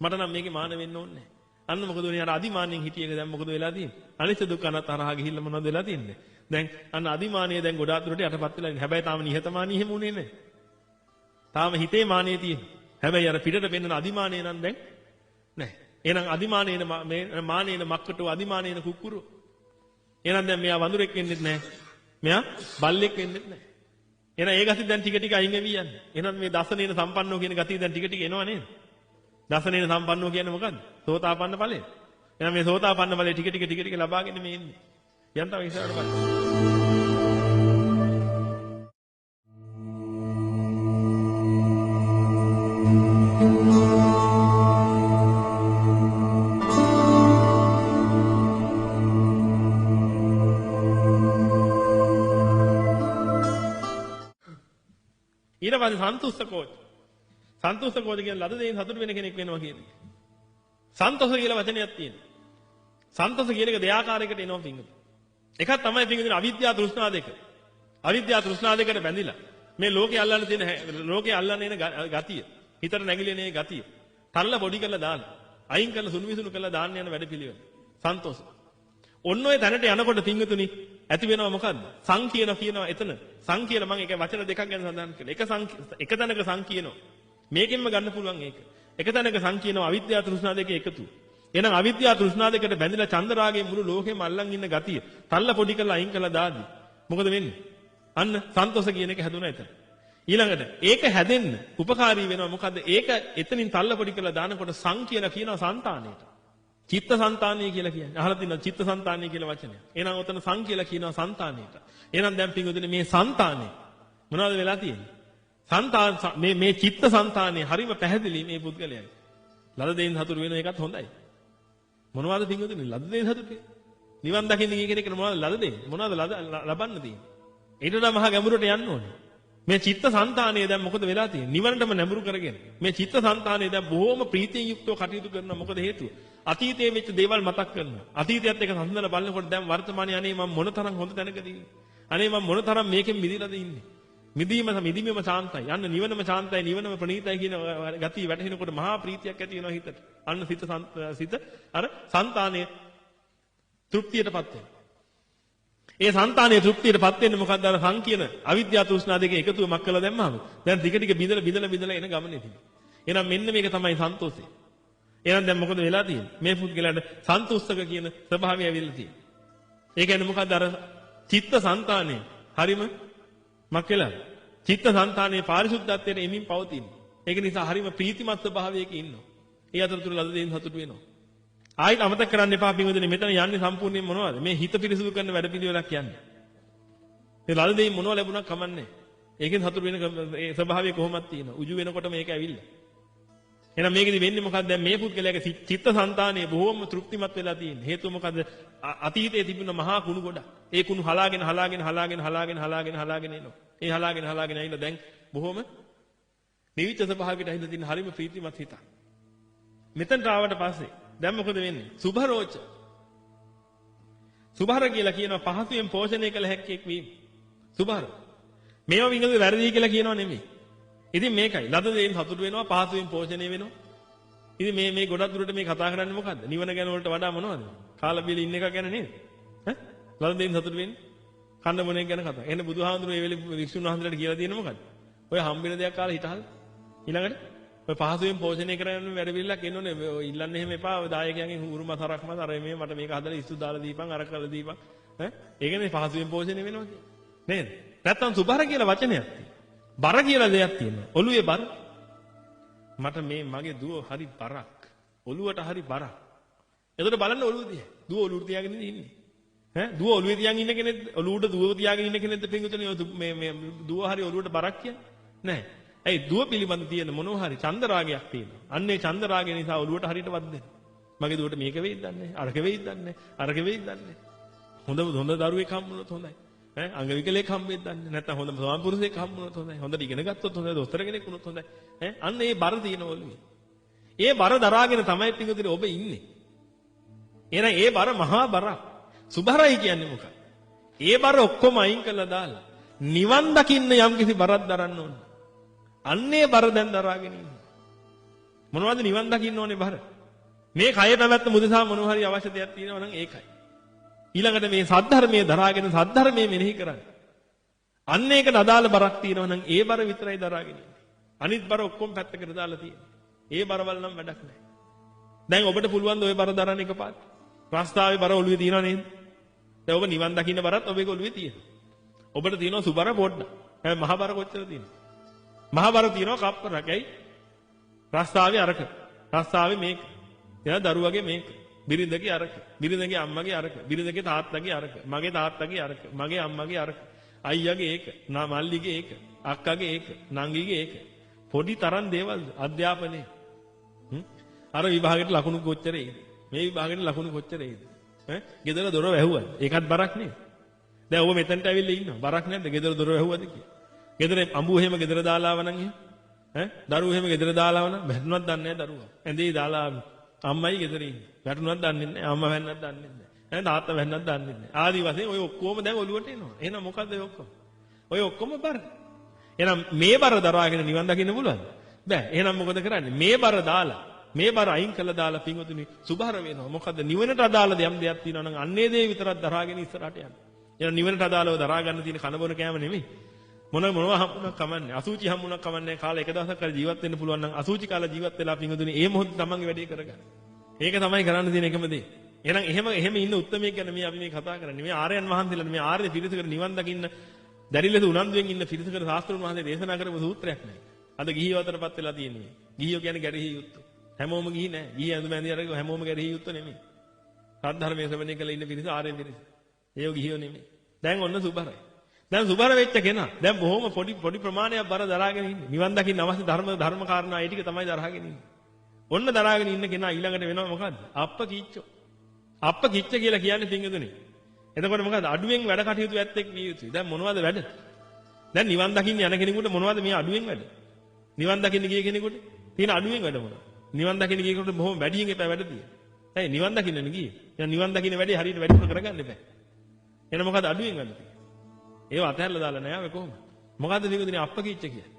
මට නම් මේකේ මාන වෙන්න ඕනේ නැහැ. අන්න මොකද උනේ අර අදිමානියෙන් හිටියේක දැන් මොකද වෙලා තියෙන්නේ? අනිත්‍ය දුක්ඛ අනාත්ම තරහා ගිහිල්ලා මොනවද වෙලා තියෙන්නේ? දැන් අන්න අදිමානිය දැන් ගොඩාක් දුරට යටපත් වෙලා ඉන්නේ. හැබැයි තාම නිහතමානී එහෙම උනේ නැහැ. තාම හිතේ මානිය තියෙනවා. හැබැයි අර පිටට පෙන්වන අදිමානිය නම් දැන් නැහැ. එහෙනම් අදිමානේන මේ මානේන මක්කටෝ අදිමානේන කුක්කුරු. එහෙනම් දැන් මෙයා වඳුරෙක් වෙන්නෙත් නැහැ. මෙයා බල්ලෙක් වෙන්නෙත් නැහැ. එහෙනම් ඒ ගති දැන් ටික ටික අයින් වෙවි යන්නේ. එහෙනම් මේ දසනේන සම්පන්නෝ කියන ගතිය දැන් ටික ටික එනවා නේද? දසනේන සම්පන්නෝ කියන්නේ මොකද්ද? සෝතාපන්න ඵලය. එහෙනම් මේ සෝතාපන්න ඵලය ටික ටික ලබාගෙන මේ ඉන්නේ. යන්තම් ඉස්සරහට බලන්න. ඊට පස්සේ සන්තුෂ්ඨකෝච. සන්තුෂ්ඨකෝච කියන ලද දෙයින් සතුට වෙන කෙනෙක් වෙනවා කියන්නේ. සන්තෝෂ කියලා වචනයක් තියෙනවා. සන්තෝෂ කියන එක දෙආකාරයකට එනවා පිංගුතුනි. එකක් තමයි පිංගුතුනි අවිද්‍යාව තෘෂ්ණා දෙක. අවිද්‍යාව තෘෂ්ණා දෙකට බැඳිලා මේ ලෝකේ අල්ලන්න තියෙන ලෝකේ අල්ලන්න එන ගතිය. හිතට නැగిලෙන ඒ ගතිය. තල්ල පොඩි කරලා දාන්න. අයින් කරලා සුණු විසුණු කරලා දාන්න යන වැඩපිළිවෙල. සන්තෝෂ. ඔන්න ඔය තැනට යනකොට පිංගුතුනි ඇති වෙනවා මොකද්ද? කියනවා එතන. කියන මම ඒක වචන දෙකක් ගැන සඳහන් කළා. එක තැනක කියනවා. මේකෙන්ම ගන්න පුළුවන් ඒක. එක තැනක කියනවා අවිද්‍යාව තෘෂ්ණා දෙක එකතු. එහෙනම් අවිද්‍යාව තෘෂ්ණා දෙකට බැඳිලා චන්දරාගයෙන් මුළු ලෝකෙම අල්ලන් ඉන්න ගතිය. තල්ල පොඩි කරලා අයින් කරලා දාද්දි මොකද වෙන්නේ? අන්න සන්තෝෂ කියන එක හැදුණා එතන. ඊළඟට ඒක හැදෙන්න උපකාරී වෙනවා මොකද්ද? ඒක එතනින් තල්ල පොඩි කරලා දානකොට කියලා කියනවා సంతානෙට. චිත්ත සංතානිය කියලා කියන්නේ. අහලා තියෙනවා චිත්ත සංතානිය කියලා වචනය. එහෙනම් ඔතන කියලා කියනවා సంతානෙට. එහෙනම් දැන් පින්වතුනි මේ సంతානෙ මොනවද වෙලා තියෙන්නේ? මේ චිත්ත සංතානිය හරිම පැහැදිලි මේ පුද්ගලයයි. ලද දෙයින් හතුරු වෙන එකත් හොඳයි. මොනවද පින්වතුනි ලද දෙයින් හතුරු? නිවන් දකින්න ගිය කෙනෙක් මොනවද ලද දෙන්නේ? මොනවද ලබන්න තියෙන්නේ? ඊට වඩා මහා ගැඹුරට යන්න ඕනේ. මේ චිත්ත සංතානිය දැන් මොකද වෙලා තියෙන්නේ? නිවනටම නැඹුරු කරගෙන. මේ චිත්ත සංතානිය දැන් බොහොම ප්‍රීතියෙන් යුක්තව කටයුතු කරනවා. මොකද හේතුව? අතීතයේ වෙච්ච දේවල් මතක් කරනවා. අතීතයත් එක්ක සම්බන්ධලා බලනකොට දැන් වර්තමානයේ අනේ මම මොනතරම් හොඳ තැනකද ඉන්නේ. අනේ මම මොනතරම් මේකෙන් මිදිලාද ඉන්නේ. මිදීමම ශාන්තයි. යන්න නිවනම ශාන්තයි, නිවනම ප්‍රණීතයි කියන ගතිය වැටහෙනකොට මහා ප්‍රීතියක් ඇති වෙනවා හිතට. අන්න සිත අර సంతානයේ තෘප්තියටපත් වෙනවා. ඒ సంతානයේ තෘප්තියටපත් වෙන්නේ මොකද්ද? අර කියන අවිද්‍යාව තෘෂ්ණා දෙක එකතුවමක් කළා දැම්මම. දැන් ටික ටික බිඳලා එන ගමනේ තියෙනවා. එහෙනම් මෙන්න මේක තමයි සන්තෝෂය. එහෙනම් දැන් මොකද වෙලා තියෙන්නේ? මේ පුද්ගලයාට සන්තුෂ්ඨක කියන ස්වභාවය ඇවිල්ලා තියෙනවා. ඒ කියන්නේ මොකද්ද? අර චිත්ත සංතානයේ හරිම මක් වෙලා චිත්ත සංතානයේ පාරිශුද්ධත්වයට එමින් පවතින. ඒක නිසා හරිම ප්‍රීතිමත් ස්වභාවයක ඉන්නවා. ඒ අතරතුර ලද දෙයින් සතුටු වෙනවා. ආයෙත් අමතක කරන්න එපා පින්වතුනි මෙතන යන්නේ සම්පූර්ණයෙන් මොනවද? මේ හිත පිරිසුදු කරන වැඩපිළිවෙලක් යන්නේ. මේ ලද දෙයින් මොනව ලැබුණා කමන්නේ. ඒකෙන් සතුටු වෙන ඒ ස්වභාවය කොහොමද තියෙනවා. උජු වෙනකොට මේක ඇවිල්ලා. එහෙනම් මේකෙදි වෙන්නේ මොකක්ද? දැන් මේ පුද්ගලයාගේ චිත්ත සංතානයේ බොහොම තෘප්තිමත් වෙලා තියෙන්නේ. හේතුව මොකද්ද? අතීතයේ තිබුණ මහා කුණු ගොඩ. ඒ කුණු හලාගෙන එනවා. ඒ හලාගෙන ඇවිල්ලා දැන් බොහොම නිවිච්ච ස්වභාවයකට ඇවිල්ලා තියෙන හරිම ප්‍රීතිමත් හිතක්. මෙතනට ආවට පස්සේ දැන් මොකද වෙන්නේ? සුභරෝච. සුභර කියලා කියනවා පහසුවෙන් පෝෂණය කළ හැක්කෙක් වීම. සුභර. මේවා වින්ගද වැරදි කියලා කියනව නෙමෙයි. ඉතින් මේකයි. ලද දෙයින් සතුට වෙනවා, පහසුවෙන් පෝෂණය වෙනවා. ඉතින් මේ ගොඩක් දුරට මේ කතා කරන්නේ මොකද්ද? නිවන ගැන වලට වඩා මොනවද? කාලා බීලා ඉන්න එක ගැන නේද? ඈ? ලද දෙයින් සතුට වෙන්නේ. කන්න බොන එක ගැන කතා. එහෙනම් බුදුහාමුදුරුවෝ මේ වෙලේ වික්ෂුන් වහන්සේලාට කියලා තියෙන මොකද්ද? ඔය හම්බෙන දෙයක් කාලා හිටහල්. ඊළඟට ඔය පහසුවෙන් පෝෂණය කරන්න වැඩ පිළිලක් එන්නෝනේ. ඔය ඉල්ලන්න එහෙම එපා. ඔය දායකයන්ගෙන් උරුම තරක්ම අර මේ මට මේක හදලා ඉස්සු දාලා දීපන් අර කරලා දීපන්. ඈ? ඒකනේ පහසුවෙන් පෝෂණය වෙනවා කියන්නේ. නේද? නැත්තම් සුභර කියලා වචනයක් තියෙනවා. බර කියලා දෙයක් තියෙනවා. ඔළුවේ බර. මට මගේ දුව හරි බරක්. ඔළුවට හරි බරක්. එතකොට බලන්න ඔළුව දිහා. දුව ඔළුවට තියාගෙන ඉන්නේ. ඈ දුව ඔළුවේ තියාගෙන ඉන්න කෙනෙක් ඔළුවට දුව තියාගෙන ඉන්න කෙනෙක්ද පින්විතනේ මේ දුව හරි ඔළුවට බරක් කියන්නේ? නැහැ. ඇයි දුව පිළිබඳ තියෙන මොනවා හරි චන්දරාගයක් තියෙනවා. අන්නේ චන්දරාගය නිසා ඔළුවට හරියට වදිනවා. මගේ දුවට මේක වෙයිද දන්නේ අරක වෙයිද දන්නේ අරක වෙයිද දන්නේ හොඳ දරුවෙක් හම්බුනොත් හොඳයි ඈ අංග විකලෙක් හම්බෙද්ද දන්නේ නැත්නම් හොඳ ස්වාම පුරුෂයෙක් හම්බුනොත් හොඳයි හොඳට ඉගෙන ගත්තොත් හොඳයි දොස්තර කෙනෙක් වුණොත් හොඳයි ඈ අන්න ඒ බර තියෙන ඔළුවේ ඒ බර දරාගෙන තමයි පිටුදින ඔබ ඉන්නේ එහෙනම් ඒ බර මහා බරක් සුභරයි කියන්නේ මොකක්ද ඒ බර ඔක්කොම අයින් කළා දාලා නිවන් දකින්න යම් කිසි බරක් දරන්න ඕන අන්නේ බර දැන් දරාගෙන ඉන්නේ මොනවද නිවන් දකින්න ඕනේ බර මේ කය පැවැත්ම මුදසා මොනවා හරි අවශ්‍ය දෙයක් තියෙනවා නම් ඒකයි ඊළඟට මේ සද්ධර්මයේ දරාගෙන සද්ධර්මයේ මෙනෙහි කරන්න අන්න ඒකට අදාළ බරක් තියෙනවා නම් ඒ බර විතරයි දරාගෙන ඉන්නේ අනිත් බර ඔක්කොම පැත්තකට දාලා තියෙනවා ඒ බරවල නම් වැඩක් නැහැ දැන් ඔබට පුළුවන් ද ඔය බර දරන්න එකපාරට ප්‍රස්තාවේ බර ඔළුවේ තියනවා නේද දැන් ඔබ නිවන් දකින්න බරත් ඔබේ ඔළුවේ තියෙනවා ඔබට තියෙනවා සුබර පොඩ්ඩක් හැබැයි මහ බර කොච්චර තියෙනවද මහ බර තියෙනවා කප්පරක් ඇයි ප්‍රස්තාවේ අරක ප්‍රස්තාවේ මේක එයා දරුවගේ මේක බිරිඳගේ අරක බිරිඳගේ අම්මගේ අරක බිරිඳගේ තාත්තගේ අරක මගේ තාත්තගේ අරක මගේ අම්මගේ අරක අයියාගේ ඒක මල්ලිගේ ඒක අක්කාගේ ඒක නංගිගේ ඒක පොඩි තරම් දේවල් අධ්‍යාපනයේ අර විභාගෙට ලකුණු කොච්චර එයිද මේ විභාගෙට ලකුණු කොච්චර එයිද ඈ ගෙදර දොර වැහුවා ඒකත් බරක් නේ දැන් ඔබ මෙතනට ඇවිල්ලා ඉන්නවා බරක් නැද්ද ගෙදර දොර වැහුවද කියලා ගෙදර අඹු එහෙම ගෙදර දාලා ආව නම් ඈ දරුවෝ එහෙම ගෙදර දාලා ආව නම් වැටුණක් දන්නේ නැහැ දරුවා ඇඳේ දාලා අම්මයි ගෙදර ඉන්නේ වැටුණක් දන්නේ නැහැ අම්මා වැන්නක් දන්නේ නැහැ තාත්තා වැන්නක් දන්නේ නැහැ ආදි වශයෙන් ඔය ඔක්කොම දැන් ඔළුවට එනවා එහෙනම් මොකද්ද ඔය ඔක්කොම බර එහෙනම් මේ බර දරාගෙන නිවන් දකින්න පුළුවන්ද බෑ එහෙනම් මොකද කරන්නේ මේ බර දාලා මේ බර අයින් කළා දාලා පින්වතුනි සුභාර වෙනවා මොකද්ද නිවනට අදාළ යම් දෙයක් තියෙනවා නම් අන්නේ දේ විතරක් දරාගෙන ඉස්සරහට යන්න එහෙනම් නිවනට අදාළව දරා ගන්න තියෙන කන බොන කෑම නෙමෙයි මොනවා හම්බුණක් කමන්නේ අසුචි හම්බුණක් කමන්නේ කාලා එක දවසක් කල ජීවත් වෙන්න පුළුවන් නම් අසුචි කාලා ජීවත් වෙලා පින්වතුනි ඒ මොහොත තමන්ගේ වැඩේ කරගන්න ඒක තමයි කරන්න තියෙන එකම දේ එහෙනම් එහෙම ඉන්න උත්මයෙක් ගැන මේ අපි මේ කතා කරන්නේ මේ ආර්යයන් වහන්සේලා මේ ආර්ය පිරිසකට නිවන් දකින්න දැරිලෙස උනන්දුවෙන් ඉන්න පිරිසකට ශාස්ත්‍රඥ වහන්සේ දේශනා කරපු සූත්‍රයක් නෑ අද ගිහියෝ අතරපත් වෙලා තියෙන්නේ ගිහියෝ කියන්නේ ගැරහි යුක්ත හැමෝම ගිහි නෑ ගිහි ඇඳුම ඇඳි අරගෙන හැමෝම ගැරහි යුක්ත නෙමෙයි සද්ධර්මයේ ශ්‍රවණය කරලා ඉන්න පිරිස ආර්ය පිරිස ඒව ගිහියෝ නෙමෙයි දැන් ඔන්න සුභරයි දැන් සුභර වෙච්ච කෙනා දැන් බොහොම පොඩි ප්‍රමාණයක් බර දරාගෙන ඉන්නේ නිවන් දකින්න අවශ්‍ය ධර්ම කාරණා ඒ ටික තමයි දරාගෙන ඉන්නේ ඔන්න දරාගෙන ඉන්න කෙනා ඊළඟට වෙනව මොකද්ද අප්ප කිච්ච කියලා කියන්නේ පිංගුතුනේ එතකොට මොකද්ද අඩුවෙන් වැඩ කටයුතු ඇත්තෙක් විය යුතුයි දැන් මොනවද වැඩ දැන් නිවන් දකින්න යන කෙනෙකුට මොනවද මේ අඩුවෙන් වැඩ නිවන් දකින්න ගිය කෙනෙකුට තියෙන අඩුවෙන් වැඩ මොනවද නිවන් දකින්න ගිය කෙනෙකුට බොහොම වැඩියෙන් එපා වැඩ තියෙන ඇයි නිවන් දකින්නනේ ගියේ එහෙනම් නිවන් දකින්න වැඩේ හරියට වැඩිපුර කරගන්න එපා එහෙනම් මොකද්ද අඩුවෙන් වැඩ තියෙන්නේ ඒව අතහැරලා දාලා නෑ ඔය කොහොමද මොකද්ද පිංගුතුනේ අප්ප කිච්ච කියන්නේ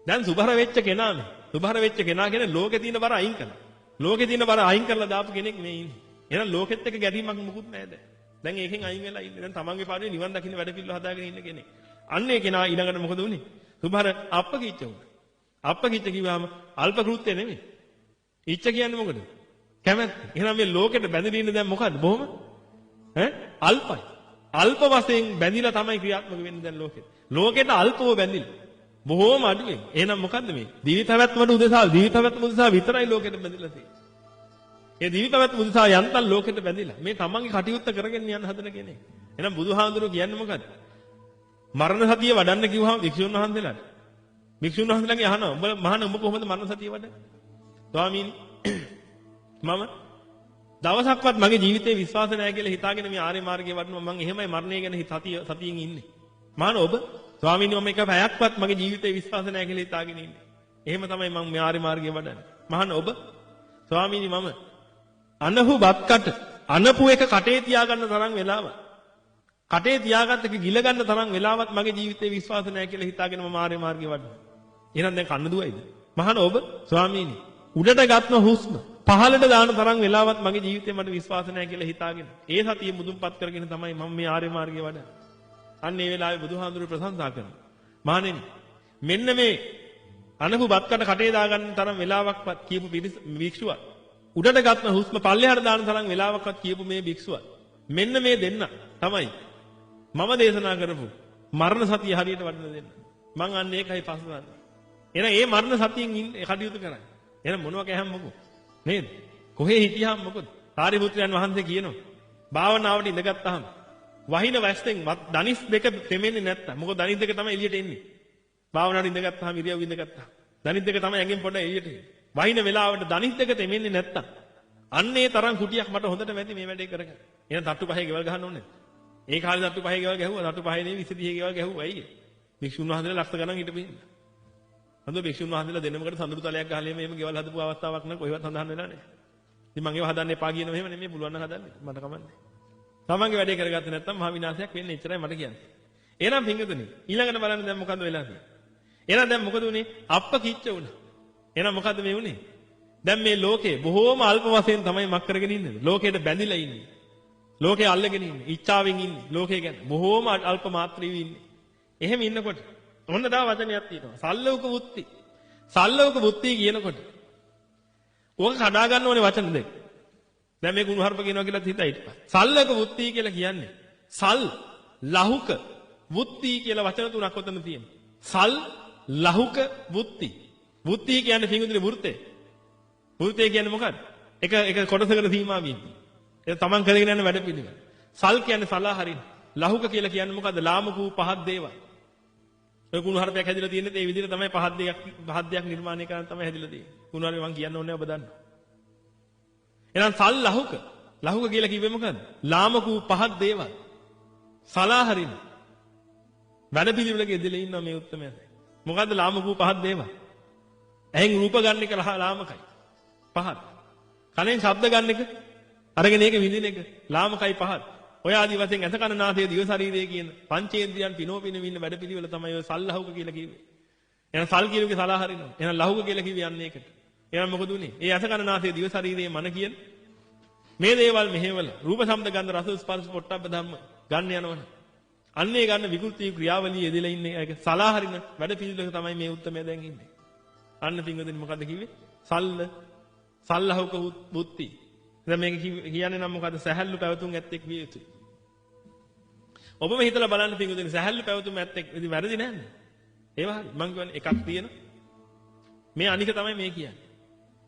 දැන් සුභර වෙච්ච කෙනා මේ සුභර වෙච්ච කෙනා කියන්නේ ලෝකේ තියෙන බර අයින් කළා ලෝකේ තියෙන බර අයින් කරලා දාපු කෙනෙක් මේ ඉන්නේ එහෙනම් ලෝකෙත් එක්ක ගැටීමක් මොකුත් නැහැ දැන් ඒකෙන් අයින් වෙලා ඉන්නේ දැන් තමන්ගේ පාඩුවේ නිවන් දකින්න වැඩ පිළිවෙල හදාගෙන ඉන්න කෙනෙක් අන්න ඒ කෙනා ඊළඟට මොකද උනේ සුභර අප්ප කිච්ච උනා අප්ප කිච්ච කිව්වම අල්ප කෘත්‍ය නෙමෙයි ඉච්ච කියන්නේ මොකද කැමැත්ත එහෙනම් මේ ලෝකෙට බැඳලා ඉන්න දැන් මොකද්ද බොහොම අල්පයි අල්ප වශයෙන් බැඳිලා තමයි ක්‍රියාත්මක වෙන්නේ දැන් ලෝකෙට අල්පව බැඳිලා බොහෝම අඩුවෙන් එහෙනම් මොකද්ද මේ දිවි පැවැත්මට උදෙසා විතරයි ලෝකෙට බැඳිලා තියෙන්නේ ඒ දිවි පැවැත්ම උදෙසා යන්තම් ලෝකෙට බැඳිලා මේ තමන්ගේ කටයුත්ත කරගෙන යන්න හදන කෙනෙක් එහෙනම් බුදුහාඳුරෝ කියන්නේ මොකද්ද මරණ සතිය වඩන්න කිව්වහම වික්ෂුන් වහන්සේලාගේ අහනවා උඹ මහාන උඹ කොහොමද මරණ සතිය වඩන්නේ ස්වාමීනි මම දවසක්වත් මගේ ජීවිතේ විශ්වාස නැහැ කියලා හිතාගෙන මේ ආර්ය මාර්ගයේ වඩනවා මම එහෙමයි මරණය ගැන සතියෙන් ඉන්නේ මහාන ඔබ ස්වාමීනි මම එක පැයක්වත් මගේ ජීවිතේ විශ්වාස නැහැ කියලා හිතාගෙන ඉන්නේ එහෙම තමයි මම මේ ආර්ය මාර්ගයේ වඩන්නේ මහාන ඔබ ස්වාමීනි මම අනපු එක කටේ තියාගන්න තරම් වෙලාවක් කටේ තියාගත්ත එක ගිල ගන්න තරම් වෙලාවක් මගේ ජීවිතේ විශ්වාස නැහැ කියලා හිතාගෙන මම ආර්ය මාර්ගයේ වඩනවා එහෙනම් දැන් කන්න දුවයිද මහාන ඔබ ස්වාමීනි උඩට ගත්ම හුස්ම පහළට දාන තරම් වෙලාවක් මගේ ජීවිතේ මට විශ්වාස නැහැ කියලා හිතාගෙන ඒ සතිය මුදුන්පත් කරගෙන තමයි මම මේ ආර්ය මාර්ගයේ වඩන්නේ අන්න ඒ වෙලාවේ බුදුහාඳුරු ප්‍රශංසා කරනවා මහණෙනි මෙන්න මේ අනපු බත්කට කටේ දාගන්න තරම් වෙලාවක්වත් කියපු භික්ෂුවක් උඩට ගත්ම හුස්ම පල්ලෙහාට දාන තරම් වෙලාවක්වත් කියපු මේ භික්ෂුවක් මෙන්න මේ දෙන්න තමයි මම දේශනා කරපු මරණ සතිය හරියට වඩන දෙන්න මං අන්න ඒකයි පස්සවන්නේ එහෙනම් ඒ මරණ සතියෙන් ඉන්නේ කටයුතු කරන්නේ එහෙනම් මොනවා කෑහම මොකෝ නේද කොහේ හිටියාම මොකද සාරිපුත්‍රයන් වහන්සේ කියනවා භාවනාවට ඉඳගත්තාම වහින වැස්සෙන් දනිස් දෙක තෙමෙන්නේ නැත්තම් මොකද දනිස් දෙක තමයි එළියට එන්නේ භාවනාවට ඉඳගත්තාම ඉරියව් ඉඳගත්තාම දනිස් දෙක තමයි ඇඟෙන් පොඩ එළියට එන්නේ වහින වෙලාවට දනිස් දෙක තෙමෙන්නේ නැත්තම් අන්නේ තරම් කුටියක් මට හොඳට මැති මේ වැඩේ කරගන්න. එහෙනම් තට්ටු පහේ ගෙවල් ගහන්න ඕනේ. ඒ කාලේ තට්ටු පහේ ගෙවල් ගැහුවා. තට්ටු පහේ නෙවෙයි 20 ගෙවල් ගැහුවා. අයියේ. භික්ෂුන් වහන්සේලා ලක්ෂ ගණන් හිටපු හින්දා. හඳු භික්ෂුන් වහන්සේලා දෙනමකට සඳුරු තලයක් ගහලා මේම ගෙවල් හදපු අවස්ථාවක් නෑ කොහෙවත් සඳහන් වෙලා නෑ. ඉතින් මම ඒව හදන්න එපා කියනවා එහෙම නෙමෙයි පුළුවන් නම් හදන්න. මට කමන්නේ. තමන්ගේ වැඩේ කරගත්තේ නැත්නම් මහා විනාශයක් වෙන්නේ එච්චරයි මට කියන්නේ. එහෙනම් පින්වතුනි ඊළඟට බලන්න දැන් මොකද වෙලා තියෙන්නේ? එහෙනම් දැන් මොකද උනේ? අප්ප කිච්ච උනා. එහෙනම් මොකද මේ උනේ? දැන් මේ ලෝකේ බොහෝම අල්ප වශයෙන් තමයි මක් කරගෙන ඉන්නේ. ලෝකයට බැඳිලා ඉන්නේ. ලෝකේ අල්ලගෙන ඉන්නේ. ඉච්ඡාවෙන් ඉන්නේ. ලෝකේ ගැන බොහෝම අල්ප මාත්‍රීව ඉන්නේ. එහෙම ඉන්නකොට ඔන්න තව වචනයක් තියෙනවා. සල්ලෝක වුත්ති. සල්ලෝක වුත්ති කියනකොට ඕක කඩා ගන්න ඕනේ වචන දෙක. දැන් මේ කුණුහරුප කියනවා කියලා හිතා හිටපන්. සල්ලෝක වුත්ති කියලා කියන්නේ සල් ලහුක වුත්ති කියලා වචන තුනක් ඔතන තියෙනවා. සල් ලහුක වුත්ති. වුත්ති කියන්නේ පිංගුතුනේ වෘතේ. වෘතේ කියන්නේ මොකක්ද? එක කොටසකට සීමා වෙන්නේ. ඒක තමන් කරගෙන යන වැඩ පිළිවෙල. සල් කියන්නේ සලා හරින. ලහුක කියලා කියන්නේ මොකද්ද? ලාමකූ පහත් දේවල්. ඔය කුණුහරුපයක් හැදිලා තියෙන්නේ ඒ විදිහට තමයි පහත් දෙයක් නිර්මාණය කරන්න තමයි හැදිලා තියෙන්නේ. කුණුහරුපේ මම කියන්න ඕනේ ඔබ දන්නවා. එහෙනම් සල් ලහුක. ලහුක කියලා කිව්වේ මොකද්ද? ලාමකූ පහත් දේවල්. සලා හරින. වැඩ පිළිවෙලක යෙදලා ඉන්නවා මේ උත්තරමයන්. මොකද්ද ලාමකූ පහත් දේවල්? ඇහෙන් රූප ගන්න එක ලාමකයි. පහත්. කනෙන් ශබ්ද ගන්න එක අරගෙන ඒක විඳින එක ලාමකයි පහත්. ඔය ආදි වශයෙන් ඇස කන නාසය දිව ශරීරය කියන පංචේන්ද්‍රියන් පිනෝපින වින්න වැඩ පිළිවෙල තමයි ඔය සල්ලහුක කියලා කිව්වේ. එහෙනම් සල් කියලුගේ සලා හරිනවා. එහෙනම් ලහුක කියලා කිව්වේ යන්නේ ඒකට. එහෙනම් මොකද උනේ? ඒ ඇස කන නාසය දිව ශරීරයේ මන කියන මේ දේවල් මෙහෙවල රූප ශබ්ද ගන්ධ රස ස්පර්ශ පොට්ටබ්බ ධම්ම ගන්න යනවනේ. අන්නේ ගන්න විකෘති ක්‍රියාවලිය යෙදලා ඉන්නේ ඒක සලා හරින වැඩ පිළිවෙලක තමයි මේ උත්තරමය දැන් ඉන්නේ. අන්න පින්වදින මොකද්ද කිව්වේ? සල්ලහුක බුද්ධි. දැන් මේක කියන්නේ නම් මොකද්ද? සැහැල්ලු පැවතුම් ඇත්තෙක් විය යුතුයි. ඔබම හිතලා බලන්න පින්වදින සැහැල්ලු පැවතුම් ඇත්තෙක් ඉතින් වැරදි නෑනේ. ඒව හරි. මං කියන්නේ එකක් තියෙනවා. මේ අනික තමයි මේ කියන්නේ.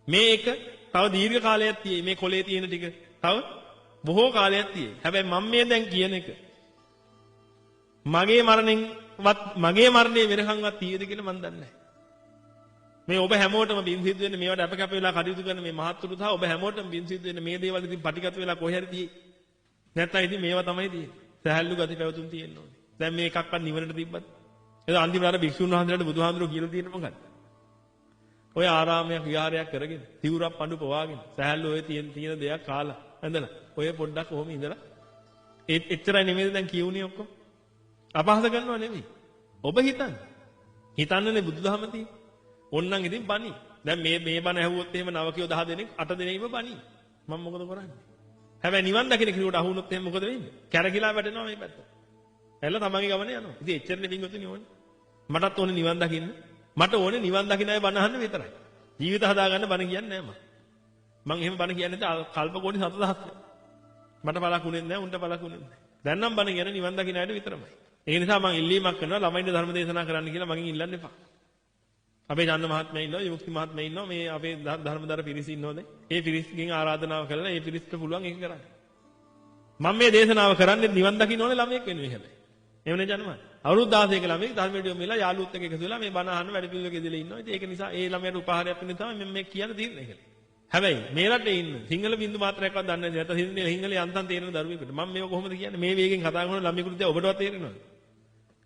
මේ එක තව දීර්ඝ කාලයක් තියෙයි. මේ කොලේ තියෙන ටික තව බොහෝ කාලයක් තියෙයි. හැබැයි මම මේ දැන් කියන එක මගේ මරණය වෙනකන්වත් තියෙද කියලා මන් දන්නේ නැහැ. මේ ඔබ හැමෝටම බින් සිද්ධ වෙන්නේ මේවට අප වෙලා කටයුතු කරන මේ මහත්තුරු සහ ඔබ හැමෝටම බින් සිද්ධ වෙන්නේ මේ දේවල් ඉතින් පටිගත වෙලා කොහේ හරි තියෙයි. නැත්තම් ඉතින් මේවා තමයි තියෙන්නේ. සහැල්ලු ගති පැවතුම් තියෙන්න ඕනේ. දැන් මේ එකක්වත් නිවනට තිබ්බත්. ඒක අන්තිමට අර භික්ෂුන් වහන්සේලාට බුදුහාමුදුරුවෝ කියලා තියෙන්නේ මොකක්ද? ඔය ආරාමයක් විහාරයක් කරගෙන, තිවුරක් පඳු පවාගෙන, සහැල්ලු ඔය තියෙන දෙයක් කාලා ඇඳලා, ඔය පොඩ්ඩක් කොහොම ඉඳලා එච්චරයි නෙමෙයිද දැන් කියුනේ ඔක්කොම? අපහාස කරනව නෙමෙයි. ඔබ හිතන්නනේ බුදුදහම තියෙන්නේ. ඕන්නම් ඉතින් බණි. දැන් මේ බණ ඇහුවොත් එහෙම නවකයෝ 10 දෙනෙක් 8 දෙනෙක්ම බණි. මම මොකද කරන්නේ? හැබැයි නිවන් දකින්න කිරුවට අහුනොත් එහෙම මොකද වෙන්නේ? කැරකිලා වැටෙනවා මේ පැත්ත. ඇල්ල තමන්ගේ ගමනේ යනවා. ඉතින් එච්චරනේ පින්වතුනි ඕනේ. මටත් ඕනේ නිවන් දකින්න. මට ඕනේ නිවන් දකින්න අය බණ අහන්න විතරයි. ජීවිත හදාගන්න බණ කියන්නේ නැහැ මම එහෙම බණ කියන්නේ නැත්නම් කල්ප කෝටි 7000ක්. මට පළකුණෙන්නේ නැහැ උන්ට පළකුණෙන්නේ නැහැ. දැන් නම් බණ කියන්නේ නිවන් දකින්න අයට විතරමයි. ඒ නිසා මම ඉල්ලීමක් කරනවා ළමයින්ට ධර්ම දේශනා කරන්න කියලා මගෙන් ඉල්ලන්න එපා. අපේ චන්ද මහත්මයා ඉන්නවා, යුක්ති මහත්මයා ඉන්නවා, මේ අපේ ධර්මදර පිරිස ඉන්නෝද? ඒ පිරිස්ගෙන් ආරාධනාව කරලා ඒ පිරිස්ට පුළුවන් ඒක කරන්න. මම මේ දේශනාව කරන්නේ නිවන් දකින්න ඕනේ ළමයෙක් වෙනුවෙන් හැබැයි. එහෙමනේ ජනමයි. අවුරුදු 16ක ළමයෙක් ධර්මයට යොමු වෙලා යාළුවොත් එක්ක එකතු වෙලා මේ බණ අහන්න වැඩ පිළිවෙලක ඉඳලා ඉන්නවා. ඉතින් ඒක නිසා ඒ ළමයාට උපහාරයක් වෙන්න තමයි මම මේ කියන තීරණය කළේ. හැබැයි මේ රටේ ඉන්න සිංහල බින්දු මාත්‍රයක්වත් දන්නේ නැති නැත්නම් සිංහල යන්තම් තේරෙන දරුවෙකුට මම මේක කොහොමද කියන්නේ? මේ වේගෙන් කතා කරන ළමයෙකුට දැන් ඔබටවත් තේරෙනවද?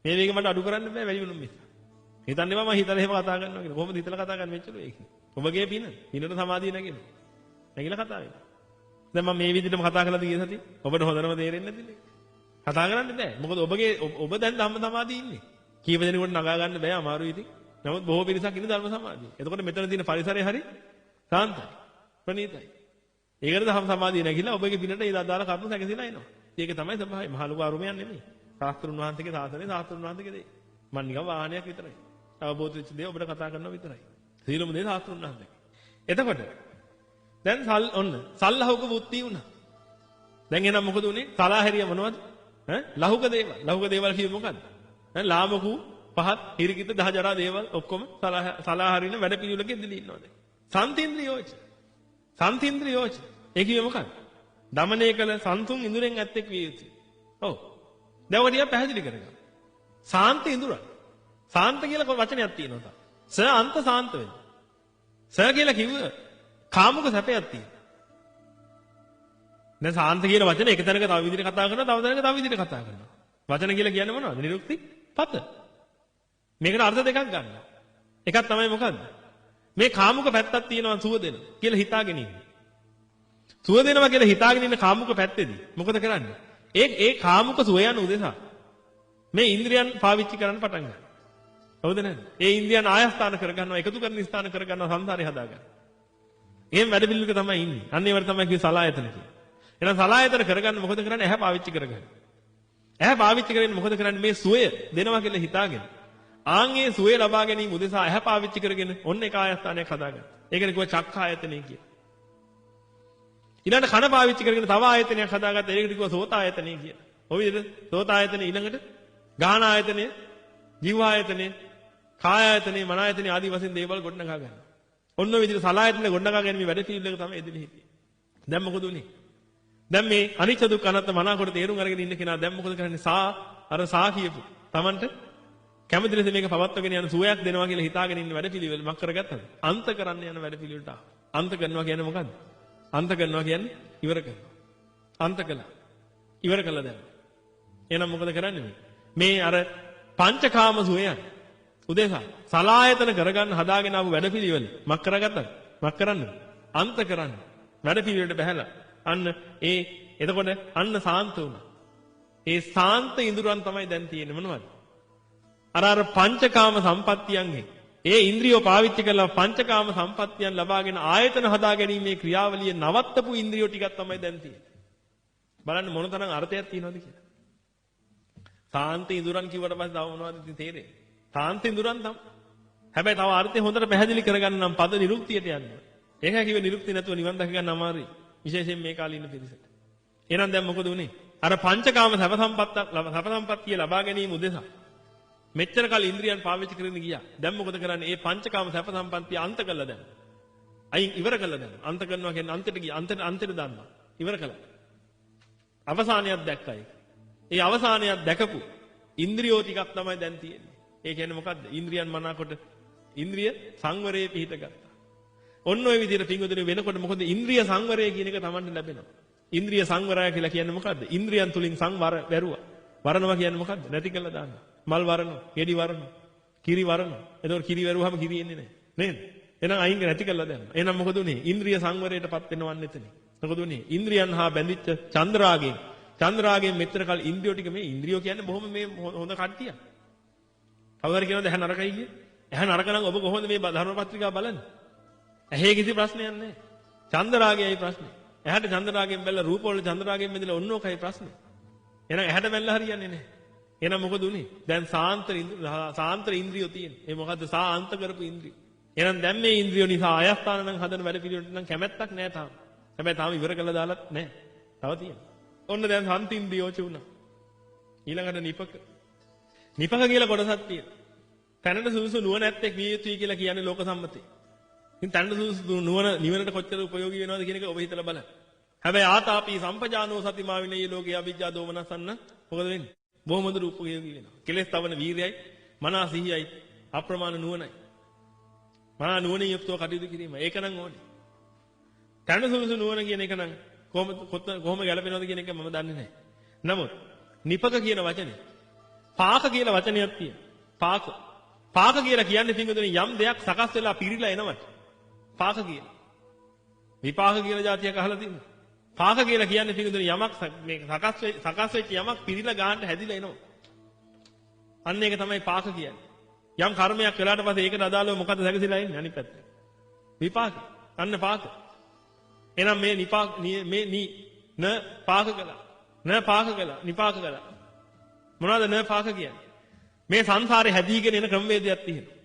මේ වේගෙන් මට අඩු කරන්න බෑ වැඩි වෙනුම් මිස. හිතන්නේ මම හිතලා එහෙම කතා කරනවා කියලා. කොහොමද හිතලා කතා කරන්නේ මෙච්චර ඒක? ඔබගේ පිනට සමාධිය නැගෙනවා. නැගිලා කතා වෙනවා. දැන් මම මේ විදිහටම කතා කළාද ගිය සතියේ? ඔබට හොඳනම තේරෙන්නේ නැතිනේ. කතා කරන්න බෑ. මොකද ඔබ දැන් ධම්ම සමාධියේ ඉන්නේ. කීප දෙනෙකුට නගා ගන්න බෑ අමාරුයි ඉතින්. නමුත් බොහෝ පිරිසක් ඉන්නේ ධර්ම සමාධියේ. එතකොට මෙතන තියෙන පරිසරය හරි සාන්තයි. ප්‍රණීතයි. ඒකට ධම්ම සමාධිය නැගිලා ඔබගේ පිනට ඒ අදාළ කරුණු සැකසීලා එනවා. ඒක තමයි ස්වභාවය. මහ ලොකු අරුමයක් නෙමෙයි. ශාස්ත්‍රුන් වහන්සේගේ සාසනේ ශාස්ත්‍රුන් වහන්සේගේ දේ. මම නිකන් වාහනයක් විතරයි. අවබෝධ වෙච්ච දේ ඔබට කතා කරනවා විතරයි. සීලම දේ ශාස්ත්‍රුන් වහන්සේ. එතකොට දැන් සල්ලහුක බුද්ධි වුණා. දැන් එහෙනම් මොකද උනේ? සලාහැරිය මොනවද? ලහුක දේවල්. ලහුක දේවල් කිව්වෙ මොකද්ද? ලාමකු පහත් හිරිකිත දහජරා දේවල් ඔක්කොම සලාහරින වැඩ පිළිවෙලක ඉඳලා ඉන්නවා දැන්. සන්තින්ද්‍රියෝච. ඒ කිව්වෙ මොකක්ද? දමනය කළ සන්තුන් ඉඳුරෙන් ඇත්තෙක් විය යුතුයි. ඔව්. දැන් ඔය ටික පැහැදිලි කරගන්න. සාන්ත ඉඳුරන්. සාන්ත කියලා වචනයක් තියෙනවා තා. අන්ත සාන්ත වෙනවා. කියලා කිව්ව කාමුක සැපයක් තියෙනවා. දැන් සාන්ත කියන වචනේ එක තැනක තව විදිහට කතා කරනවා, තව තැනක තව විදිහට කතා කරනවා. වචන කියලා කියන්නේ මොනවද? නිරුක්ති පත. මේකට අර්ථ දෙකක් ගන්නවා. එකක් තමයි මොකද්ද? මේ කාමුක පැත්තක් තියෙනවා සුව දෙන කියලා හිතාගෙන ඉන්නේ. සුව දෙනවා කියලා හිතාගෙන ඉන්න කාමුක පැත්තේදී මොකද කරන්නේ? ඒ කාමුක සුවයන් උදෙසා මේ ඉන්ද්‍රියන් පාවිච්චි කරන්න පටන් ගන්නවා. හවුද නැද්ද? ඒ ඉන්ද්‍රියන් ආයස්ථාන කරගන්නවා, එකතු කරන ස්ථාන කරගන්නවා, සංසාරේ හදාගන්නවා. එහෙම වැඩ පිළිවෙලක තමයි ඉන්නේ. අන්න ඒවට තමයි කිව්වේ සලායතන කියලා. එහෙනම් සලායතන කරගන්න මොකද කරන්නේ? ඇහැ පාවිච්චි කරගන්න. ඇහැ පාවිච්චි කරගෙන මොකද කරන්නේ? මේ සුවය දෙනවා කියලා හිතාගෙන. ආන්ගේ සුවය ලබා ගැනීම උදෙසා ඇහැ පාවිච්චි කරගෙන ඔන්න එක ආයස්ථානයක් හදාගන්න. ඒකනේ කිව්වා චක්ඛායතනෙ කියලා. ඊළඟට කන පාවිච්චි කරගෙන තව ආයතනයක් හදාගත්තා. ඒකට කිව්වා සෝතායතනෙ කියලා. ඔය විදිහට සෝතායතනෙ ඊළඟට ගාහන ආයතනෙ, ජීව ආයතනෙ, කාය ආයතනෙ, මන ආයතනෙ ආදී වශයෙන් දේවල් ගොඩනගා ගන්නවා. ඔන්න ඔය විදිහට සලායතන ගොඩනගා ගැනීම වැඩ පිළිවෙලක තමයි එදින හිටියේ. දැන් මොකද උනේ? දැන් මේ අනිච්ච දුක්ඛ අනාත්ම මනාකොට තේරුම් අරගෙන ඉන්න කෙනා දැන් මොකද කරන්නේ? සා කියපු Tamanට කැමති ලෙස මේක පවත්වගෙන යන සුවයක් දෙනවා කියලා හිතාගෙන ඉන්න වැඩ පිළිවෙල මක් කරගත්තද? අන්ත කරන්න යන වැඩ පිළිවෙලට ආවා. අන්ත කරනවා කියන්නේ මොකද්ද? අන්ත කරනවා කියන්නේ ඉවර කරනවා. අන්ත කළා. ඉවර කළා දැන්. එහෙනම් මොකද කරන්නේ? මේ අර පංචකාම සුවයන් උදේසා සලායතන කරගන්න හදාගෙන ආපු වැඩ පිළිවෙල මක් කරගත්තද? මක් කරන්නේ? අන්ත කරන්න. වැඩ පිළිවෙලට බහැලා අන්න එතකොට අන්න සාන්ත වුණා. ඒ සාන්ත ඉඳුරන් තමයි දැන් තියෙන්නේ මොනවද? අර පංචකාම සම්පත්තියන්ගේ ඒ ඉන්ද්‍රියෝ පාවිච්චි කරලා පංචකාම සම්පත්තියන් ලබාගෙන ආයතන හදා ගැනීමේ ක්‍රියාවලිය නවත්තපු ඉන්ද්‍රියෝ ටිකක් තමයි දැන් තියෙන්නේ. බලන්න මොන තරම් අර්ථයක් තියෙනවද කියලා. සාන්ත ඉඳුරන් කිව්වට පස්සේ තව මොනවද තේරෙන්නේ? සාන්ත ඉඳුරන් තමයි. හැබැයි තව අර්ථය හොඳට පැහැදිලි කරගන්න නම් පද නිරුක්තියට යන්න. ඒකයි කිව්වේ නිරුක්තිය නැතුව නිවන් දැක ගන්න අමාරුයි. විශේෂයෙන් මේ කාලේ ඉන්න පිරිසට. එහෙනම් දැන් මොකද උනේ? අර පංචකාම සැප සම්පත්තිය ලබා ගැනීම උදෙසා මෙච්චර කල් ඉන්ද්‍රියන් පාවිච්චි කරගෙන ගියා. දැන් මොකද කරන්නේ? මේ පංචකාම සැප සම්පත්තිය අන්ත කළා දැන්. අයින් ඉවර කළා දැන්. අන්ත කරනවා කියන්නේ අන්තයට ගියා. අන්තයට දානවා. ඉවර කළා. අවසානයක් දැක්කයි. ඒ අවසානයක් දැකපු ඉන්ද්‍රියෝ ටිකක් තමයි දැන් තියෙන්නේ. ඒ කියන්නේ මොකද්ද? ඉන්ද්‍රියන් මනාකොට ඉන්ද්‍රිය සංවරයේ පිහිට ගත්තා. ඔන්න ඔය විදිහට පිංගුදුනේ වෙනකොට මොකද ඉන්ද්‍රිය සංවරය කියන එක Tamanට ලැබෙනවා. ඉන්ද්‍රිය සංවරය කියලා කියන්නේ මොකද්ද? ඉන්ද්‍රියන් තුලින් සංවර වැරුවා. වරනවා කියන්නේ මොකද්ද? නැති කළා දානවා. මල් වරනවා, ගෙඩි වරනවා, කිරි වරනවා. එතකොට කිරි වැරුවාම කිරි එන්නේ නැහැ. නේද? එහෙනම් අයින් නැති කළා දානවා. එහෙනම් මොකද උනේ? ඉන්ද්‍රිය සංවරයටපත් වෙනවන් එතන. මොකද උනේ? ඉන්ද්‍රියන් හා බැඳිච්ච චන්ද්‍රාගයෙන් මෙතර කල ඉන්ද්‍රියෝ ටික මේ ඉන්ද්‍රියෝ කියන්නේ බොහොම මේ හොඳ කට්ටිය. කවුරු කියනවද ඇහැ නරකයි කිය? ඇහැ නරක නම් ඔබ කොහොමද මේ ධර්ම පත්‍රිකාව බලන්නේ? ඇහි කිසි ප්‍රශ්නයක් නැහැ. චන්ද්‍රාගයයි ප්‍රශ්නේ. ඇහැට චන්ද්‍රාගයෙන් බැලලා රූප වල චන්ද්‍රාගයෙන් බැඳලා ඔන්නෝකයි ප්‍රශ්නේ. එහෙනම් ඇහැට බැලලා හරියන්නේ නැහැ. එහෙනම් මොකද උනේ? දැන් සාන්ත ඉන්ද්‍රියෝ තියෙන. ඒ මොකද්ද? සාන්ත කරපු ඉන්ද්‍රිය. එහෙනම් දැන් මේ ඉන්ද්‍රියෝ නිසා ආයස්ථාන නම් හදන වැඩ පිළිවෙලට නම් කැමැත්තක් නැහැ තාම. හැබැයි තාම ඉවර කළා දාලත් නැහැ. තව තියෙනවා. ඔන්න දැන් සම්තින්දියෝච වුණා. ඊළඟට නිපක කියලා කොටසක් තියෙනවා. තැනට සුදුසු නුවණ ඇත්තෙක් විය යුතුයි කියලා කියන්නේ ලෝක සම්මතය. ඉතින් තැනට සුදුසු නුවණ නිවනට කොච්චර ප්‍රයෝගී වෙනවද කියන එක ඔබ හිතලා බලන්න. හැබැයි ආතාපි සම්පජානෝ සතිමා විනේය ලෝකේ අවිජ්ජා දෝමනසන්න මොකද වෙන්නේ? බොහොම හොඳ රූපෝපයෝගී වෙනවා. කෙලෙස් තවන වීර්යයි, මනස සිහියයි, අප්‍රමාණ නුවණයි. මහා නුවණින් යුක්තව කටයුතු කිරීම. ඒක නම් ඕනේ. තැනට සුදුසු නුවණ කියන එක නම් කොහොම ගැලපෙනවද කියන එක මම දන්නේ නැහැ. නමුත් නිපක කියන වචනේ පාක කියලා වචනයක් තියෙනවා. පාක කියලා කියන්නේ පින්වතුනි යම් දෙයක් සකස් වෙලා පිරීලා එනවට. පාක කියලා. විපාක කියලා જાතියක් අහලා තියෙනවා. පාක කියලා කියන්නේ පින්වතුනි යමක් මේ සකස් වෙච්ච යමක් පිරීලා ගන්නට හැදිලා එනවා. අන්න ඒක තමයි පාක කියන්නේ. යම් කර්මයක් කළාට පස්සේ ඒකට අදාළව මොකද සැකසීලා ඉන්නේ අනිත් පැත්තට. විපාක. අන්න පාක. එහෙනම් මේ පාක කළා. නිපාක කළා. මොනවද පාක කියන්නේ? මේ සංසාරේ හැදීගෙන එන ක්‍රමවේදයක් තියෙනවා.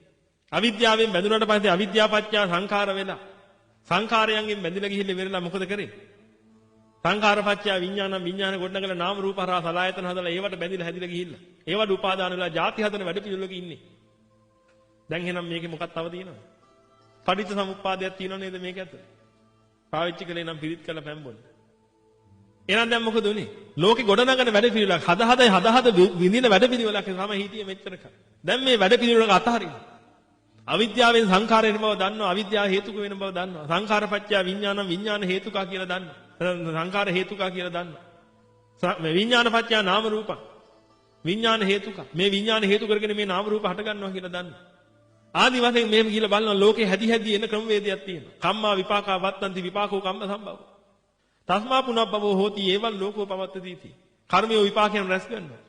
අවිද්‍යාවෙන් බැඳුනට පස්සේ අවිද්‍යාපච්චය සංඛාර වෙලා සංඛාරයන්ගෙන් බැඳිලා ගිහිල්ලා ඉවරලා මොකද කරේ? සංඛාරපච්චය විඥාන ගොඩනගලා නාම රූප හරහා සලආයතන හදලා ඒවට බැඳිලා හැදිලා ගිහිල්ලා. ඒවට උපාදාන වෙලා ಜಾති හදන වැඩ පිළිවෙලක ඉන්නේ. දැන් එහෙනම් මේකේ මොකක් තව තියෙනවද? පටිච්ච සමුප්පාදයක් තියෙනව නේද මේක ඇතුලේ? පාවිච්චි කළේ නම් පිළිත් කළ පැම්බොන්න. එහෙනම් දැන් මොකද උනේ? ලෝකේ ගොඩනගන වැඩ පිළිවෙලක් හද විඳින වැඩ පිළිවෙලක් තමයි හිටියේ මෙච්චරක. දැන් මේ වැඩ පිළිවෙලක අතහරින්න. අවිද්‍යාවෙන් සංඛාරය වෙන බව දන්නවා. අවිද්‍යාව හේතුක වෙන බව දන්නවා. සංඛාරපච්චය විඥාන හේතුකා කියලා දන්නවා. සංඛාර හේතුකා කියලා දන්නවා. මේ විඥානපත්‍ය නාම රූප. විඥාන හේතුක. මේ විඥාන හේතු කරගෙන මේ නාම රූප හට ගන්නවා කියලා දන්නවා. ආදි වශයෙන් මෙහෙම කියලා බලනවා ලෝකේ හැදි හැදි එන ක්‍රමවේදයක් තියෙනවා. කම්මා විපාකා වත්තන්ති විපාකෝ කම්ම සම්භව. තස්මා පුනබ්බවෝ හෝති ඒවං ලෝකෝ පවත්තති. කර්මයේ විපාකයෙන් රැස් කරනවා.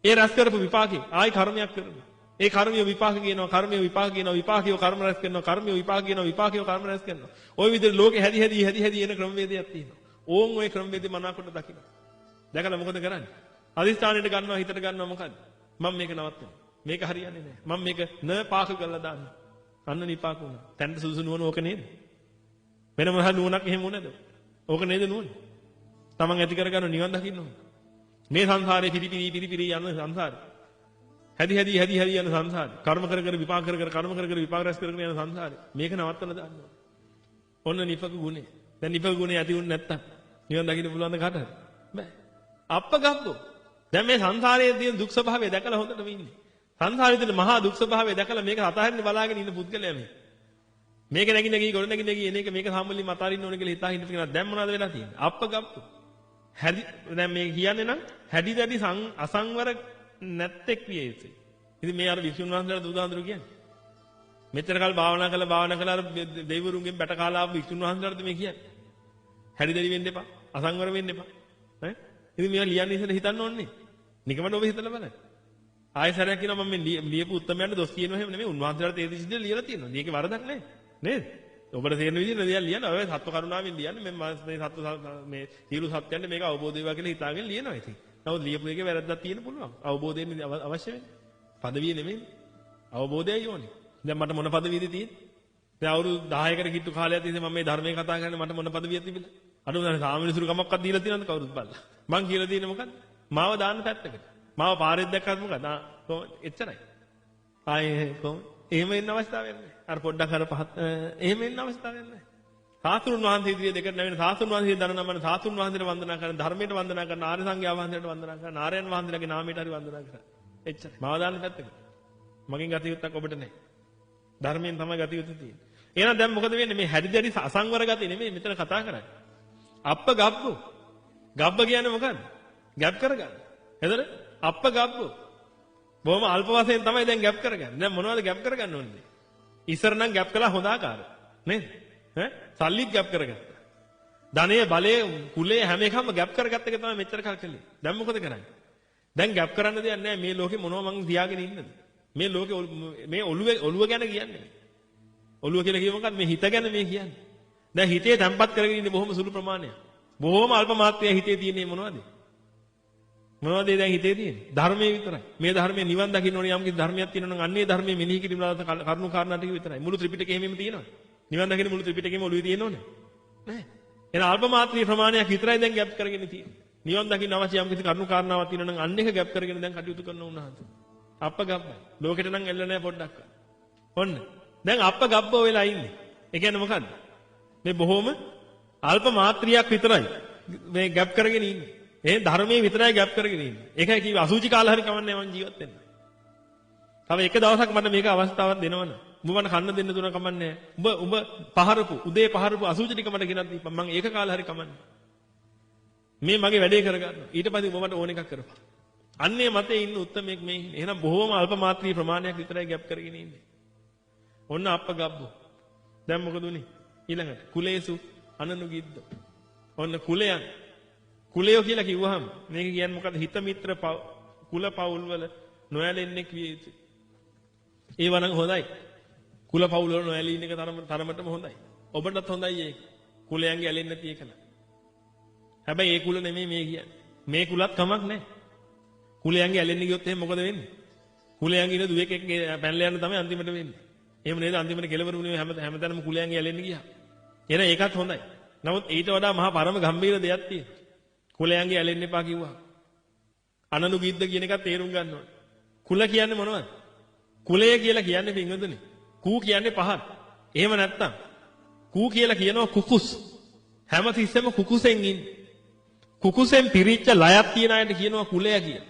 ඒ රැස් කරපු විපාකේ ආයි කර්මයක් කරනවා. ඒ කර්මයේ විපාක කියනවා කර්මයේ විපාක කියනවා විපාකියෝ කර්ම රැස් කරනවා කර්මයේ විපාක කියනවා විපාකියෝ කර්ම රැස් කරනවා. ওই විදිහට ලෝකේ හැදි හැදි එන ක්‍රමවේදයක් තියෙනවා. ඕන් ওই ක්‍රමවේදේ මනාකොට දකින්න. දැකලා මොකද කරන්නේ? අදිස්ථානෙට ගන්නවා හිතට ගන්නවා මොකද්ද? මම මේක නවත්තනවා. මේක හරියන්නේ නැහැ. මම මේක න පාක කරලා දාන්නවා. අන්න නිපාක වුණා. තැන්ට සුසු නුවණ ඕක නේද? වෙන මොනවා නුවණක් එහෙම වුණාද? ඕක නේද නුවණ? තමන් ඇති කරගන්න නිවන් දකින්න ඕන. මේ සංසාරේ පිරිපිරි යන සංසාරේ. හැදි යන සංසාරේ. කර්ම කර විපාක කර විපාක රැස් කරගෙන යන සංසාරේ. මේක නවත්තලා දාන්න ඕන. ඔන්න නිපක ගුණේ. දැන් නිපක ගුණේ ඇති වුණ නැත්තම් නිවන් දකින්න පුළුවන් ද කාටද? බෑ. අප්පගබ්බෝ. දැන් මේ සංසාරයේ තියෙන දුක් ස්වභාවය දැකලා හොඳටම ඉන්නේ. සංසාරයේ තියෙන මහා දුක් ස්වභාවය දැකලා මේක අතහරින්න බලාගෙන ඉන්න පුද්ගලයා මේ. මේක නැගි ගොඩ නැගි එන එක මේක සම්මලින් අතහරින්න ඕන කියලා හිතා හින්න කියනවා. දැන් මොනවද වෙලා තියෙන්නේ? අප්පගබ්බෝ. දැන් මේ කියන්නේ නම් හැදි දැඩි අසංවර නැත්තෙක් විය යුතුයි. ඉතින් මේ අර විසුණු වහන්සේලා දුදාඳුරු කියන්නේ. මෙච්චර කල් භාවනා කළා අර දෙවිවරුන්ගෙන් බැට කාලා ආපු විසුණු වහන්සේලාට මේ කියන්නේ. හැදි දැඩි වෙන්න එපා. අසංවර වෙන්න එපා. ඈ ඉතින් මේවා ලියන්න ඉස්සෙල්ලා හිතන්න ඕනේ. නිකමන ඔබ හිතලා බලන්න. ආයෙ සැරයක් කියනවා මම මේ ලියපු උත්තරමයන්ට දොස් කියනවා එහෙම නෙමෙයි. උන්වහන්සේලාට ඒ දිසිද්ද ලියලා තියෙනවා. මේකේ වරදක් නැහැ. නේද? ඔබට තේරෙන විදිහට දෙයක් ලියන්න. ඔය සත්ව කරුණාවෙන් ලියන්නේ මේ සත්ව මේ සියලු සත්‍යයන්ට මේක අවබෝධ වේවා කියලා හිතාගෙන ලියනවා ඉතින්. නමුත් ලියපු එකේ වැරද්දක් තියෙන්න පුළුවන්. අවබෝධයෙන් අවශ්‍ය වෙන්නේ. පදවිය නෙමෙයි. අවබෝධයයි ඕනේ. දැන් මට මොන පදවියද තියෙන්නේ? දැන් අවුරුදු 10කට කිට්ටු කාලයක් තිස්සේ මම මේ ධර්මයේ කතා කරන්නේ මට මොන පදවියක් තිබිලා? අඩුම ගානේ සාමිනිසුරු කමක්වත් දීලා තියෙනවද කවුරුත් බලලා? මං කියලා තියෙන්නේ මොකද්ද? මාව දාන්න පැත්තකට. මාව පාරෙත් දැක්කත් මොකද? එච්චරයි. ආයේ කොහොමද? එහෙම වෙන්න අවස්ථාවක් නැහැ. අර පොඩ්ඩක් අර පහත් එහෙම වෙන්න අවස්ථාවක් නැහැ. සාතුරුන් වහන්සේ ඉදිරියේ දෙකට නැවෙන සාතුරුන් වහන්සේ දරන නමන සාතුරුන් වහන්සේට වන්දනා කරන ධර්මයට වන්දනා කරන ආර්ය සංඝයා වහන්සේට වන්දනා කරන ආර්යයන් වහන්සේලාගේ නාමයට හරි වන්දනා කරන. එච්චරයි. මාව දාන්න පැත්තකට. මගෙන් ගත යුත්තක් ඔබට නැහැ. ධර්මයෙන් තමයි ගත යුතු තියෙන්නේ. එහෙනම් දැන් මොකද වෙන්නේ? මේ හැදි දැඩි අසංවර ගතිය නෙමෙයි මෙතන කතා කරන්නේ. අප්ප ගබ්බෝ. ගබ්බ කියන්නේ මොකද්ද? ගැප් කරගන්න. එතන අප්ප ගබ්බෝ. බොහොම අල්ප වශයෙන් තමයි දැන් ගැප් කරගන්නේ. දැන් මොනවද ගැප් කරගන්න ඕනේ? ඉස්සර නම් ගැප් කළා හොඳ ආකාරය. නේද? සල්ලිත් ගැප් කරගත්තා. ධනය, බලය, කුලය හැම එකම ගැප් කරගත්ත එක තමයි මෙච්චර කල් කළේ. දැන් මොකද කරන්නේ? දැන් ගැප් කරන්න දෙයක් නැහැ. මේ ලෝකේ මොනවා මං තියාගෙන ඉන්නද? මේ ලෝකේ මේ ඔළුව ගැන කියන්නේ. ඔළුව කියලා කියේ මොකක්ද? මේ හිත ගැන මේ කියන්නේ. දැන් හිතේ තැම්පත් කරගෙන ඉන්නේ බොහොම සුළු ප්‍රමාණයක්. බොහොම අල්ප මාත්‍රයක් හිතේ තියෙන්නේ මොනවද? මොනවද දැන් හිතේ තියෙන්නේ? ධර්මයේ විතරයි. මේ ධර්මයේ නිවන් දකින්න ඕනේ යම් කිසි ධර්මයක් තියෙනවා නම් අන්නේ ධර්මයේ මෙනෙහි කිරීම කරුණු කාරණා ටික විතරයි. මුළු ත්‍රිපිටකෙම එහෙම තියෙනවා. නිවන් දකින්න මුළු ත්‍රිපිටකෙම ඔළුවේ තියෙන්න ඕනේ. නැහැ. එහෙනම් අල්ප මාත්‍රී ප්‍රමාණයක් විතරයි දැන් ගැප් කරගෙන තියෙන්නේ. නිවන් දකින්න අවශ්‍ය යම් කිසි කරුණු කාරණාවක් තියෙනවා නම් අන්න එක ගැප් කරගෙන දැන් කටයුතු කරන උන්වහන්සේ. අප්ප ගබ්බයි. ලෝකෙට නම් එල්ල නැහැ පොඩ්ඩක්. ඔන්න. දැන් අප්ප ගබ්බෝ වෙලා ඉන්නේ. ඒ කියන්නේ මොකද්ද? මේ බොහොම අල්ප මාත්‍රියක් විතරයි මේ ගැප් කරගෙන ඉන්නේ. ඒ ධර්මයේ විතරයි ගැප් කරගෙන ඉන්නේ. ඒකයි කිව්වේ අසුචි කාලා හරි කමන්නේ මං ජීවත් වෙන්න. තව එක දවසක් මට මේක අවස්ථාවක් දෙනවනේ. උඹ මට කන්න දෙන්න දුන කමන්නේ. උඹ පහරපු උදේ පහරපු අසුචි ටික මට ගෙනත් දීපන්. මං ඒක කාලා හරි කමන්නේ. මේ මගේ වැඩේ කරගන්න. ඊට පස්සේ උඹ මට ඕන එකක් කරපන්. අන්නේ මතේ ඉන්න උත්තමෙක් මේ ඉන්නේ. එහෙනම් බොහොම අල්ප මාත්‍රී ප්‍රමාණයක් විතරයි ගැප් කරගෙන ඉන්නේ. ඔන්න අප්ප ගබ්බෝ. දැන් මොකද උනේ? ඊළඟට කුලේසු අනනුගිද්ද. ඔන්න කුලයන්. කුලයෝ කියලා කිව්වහම මේක කියන්නේ මොකද්ද? හිත මිත්‍ර කුල පවුල් වල නොයැලෙන්නෙක් විය යුතුයි. ඒව නම් හොඳයි. කුල පවුල් වල නොයැලී ඉන්න එක තරමටම හොඳයි. ඔබටත් හොඳයි ඒක. කුලයන්ගේ ඇලෙන්නේ නැති එක නම්. හැබැයි ඒ කුල නෙමෙයි මේ කියන්නේ. මේ කුලත් කමක් නැහැ. කුලයන්ගේ ඇලෙන්න ගියොත් එහෙනම් මොකද වෙන්නේ? කුලයන්ගේ ඉන්න දුවෙක් එක්ක පැනලා යන්න තමයි අන්තිමට වෙන්නේ. එහෙම නේද? අන්තිමට කෙලවර වුණේ හැමතැනම කුලයන්ගේ ඇලෙන්න ගියා. එහෙනම් ඒකත් හොඳයි. නමුත් ඊට වඩා මහා පරම ගම්භීර දෙයක් තියෙනවා. කුලයන්ගේ ඇලෙන්න එපා කිව්වා. අනනුගිද්ද කියන එකත් තේරුම් ගන්න ඕනේ. කුල කියන්නේ මොනවද? කුලය කියලා කියන්නේ පින්වතුනි. කූ කියන්නේ පහත්. එහෙම නැත්තම් කූ කියලා කියනවා කුකුස්. හැමතිස්සෙම කුකුසෙන් ඉන්නේ. කුකුසෙන් පිරිච්ච ලයක් තියන අයට කියනවා කුලය කියලා.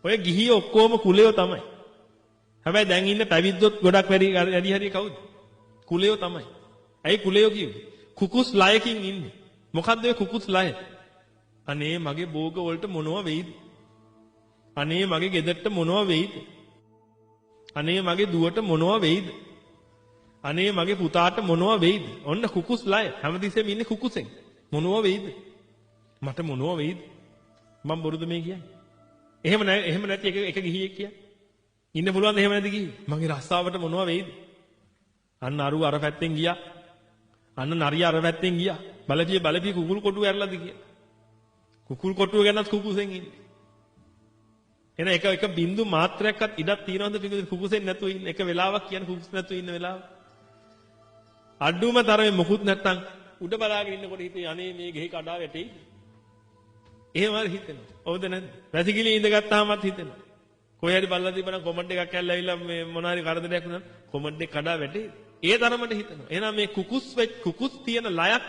ඔය ගිහියෝ ඔක්කොම කුලයෝ තමයි. හැබැයි දැන් ඉන්න පැවිද්දොත් ගොඩක් වැඩි හරි කවුද? කුලයෝ තමයි. ඇයි කුලයෝ කියන්නේ? කුකුස් ලයකින් ඉන්නේ. මොකද්ද ඔය කුකුස් ලය? අනේ මගේ භෝග වලට මොනව වෙයිද? අනේ මගේ ගෙදරට මොනව වෙයිද? අනේ මගේ දුවට මොනව වෙයිද? අනේ මගේ පුතාට මොනව වෙයිද? ඔන්න කුකුස් ලය. හැමතිස්සෙම ඉන්නේ කුකුසෙන්. මොනව වෙයිද? මට මොනව වෙයිද? මම බොරුද මේ කියන්නේ? එහෙම නැති එක ගිහියෙක් කියන්නේ. ඉන්න පුළුවන් එහෙම නැති ගිහියෙක්. මගේ රස්සාවට මොනව වෙයිද? අන්න අරුව අර පැත්තෙන් ගියා. අන්න නරිය අර පැත්තෙන් ගියා. බලපිය කුකුල් කොටුව ඇරලාද කියලා. කුකුල් කොටුව ගැනත් කුකුසෙන් ඉන්නේ. එන එක බින්දු මාත්‍රයක්වත් ඉඩක් තියනවද කුකුසෙන් නැතුව ඉන්න එක වෙලාවක් කියන්නේ කුකුස් නැතුව ඉන්න වෙලාව. අඩුම තරමේ මොකුත් නැත්තම් උඩ බලාගෙන ඉන්නකොට හිතේ අනේ මේ ගෙහි කඩා වැටෙයි. එහෙම හිතෙනවා. ඔව්ද නැද්ද? වැසිකිලි ඉඳගත්තාමත් හිතෙනවා. කොහේ හරි බල්ලා තිබ්බනම් කොමන්ට් එකක් ඇල්ලවිලා මේ මොන හරි කරදරයක් වුණා කොමන්ට් එක කඩා වැටෙයි. ඒ තරමට හිතනවා. එහෙනම් මේ කුකුස් තියෙන ලයක්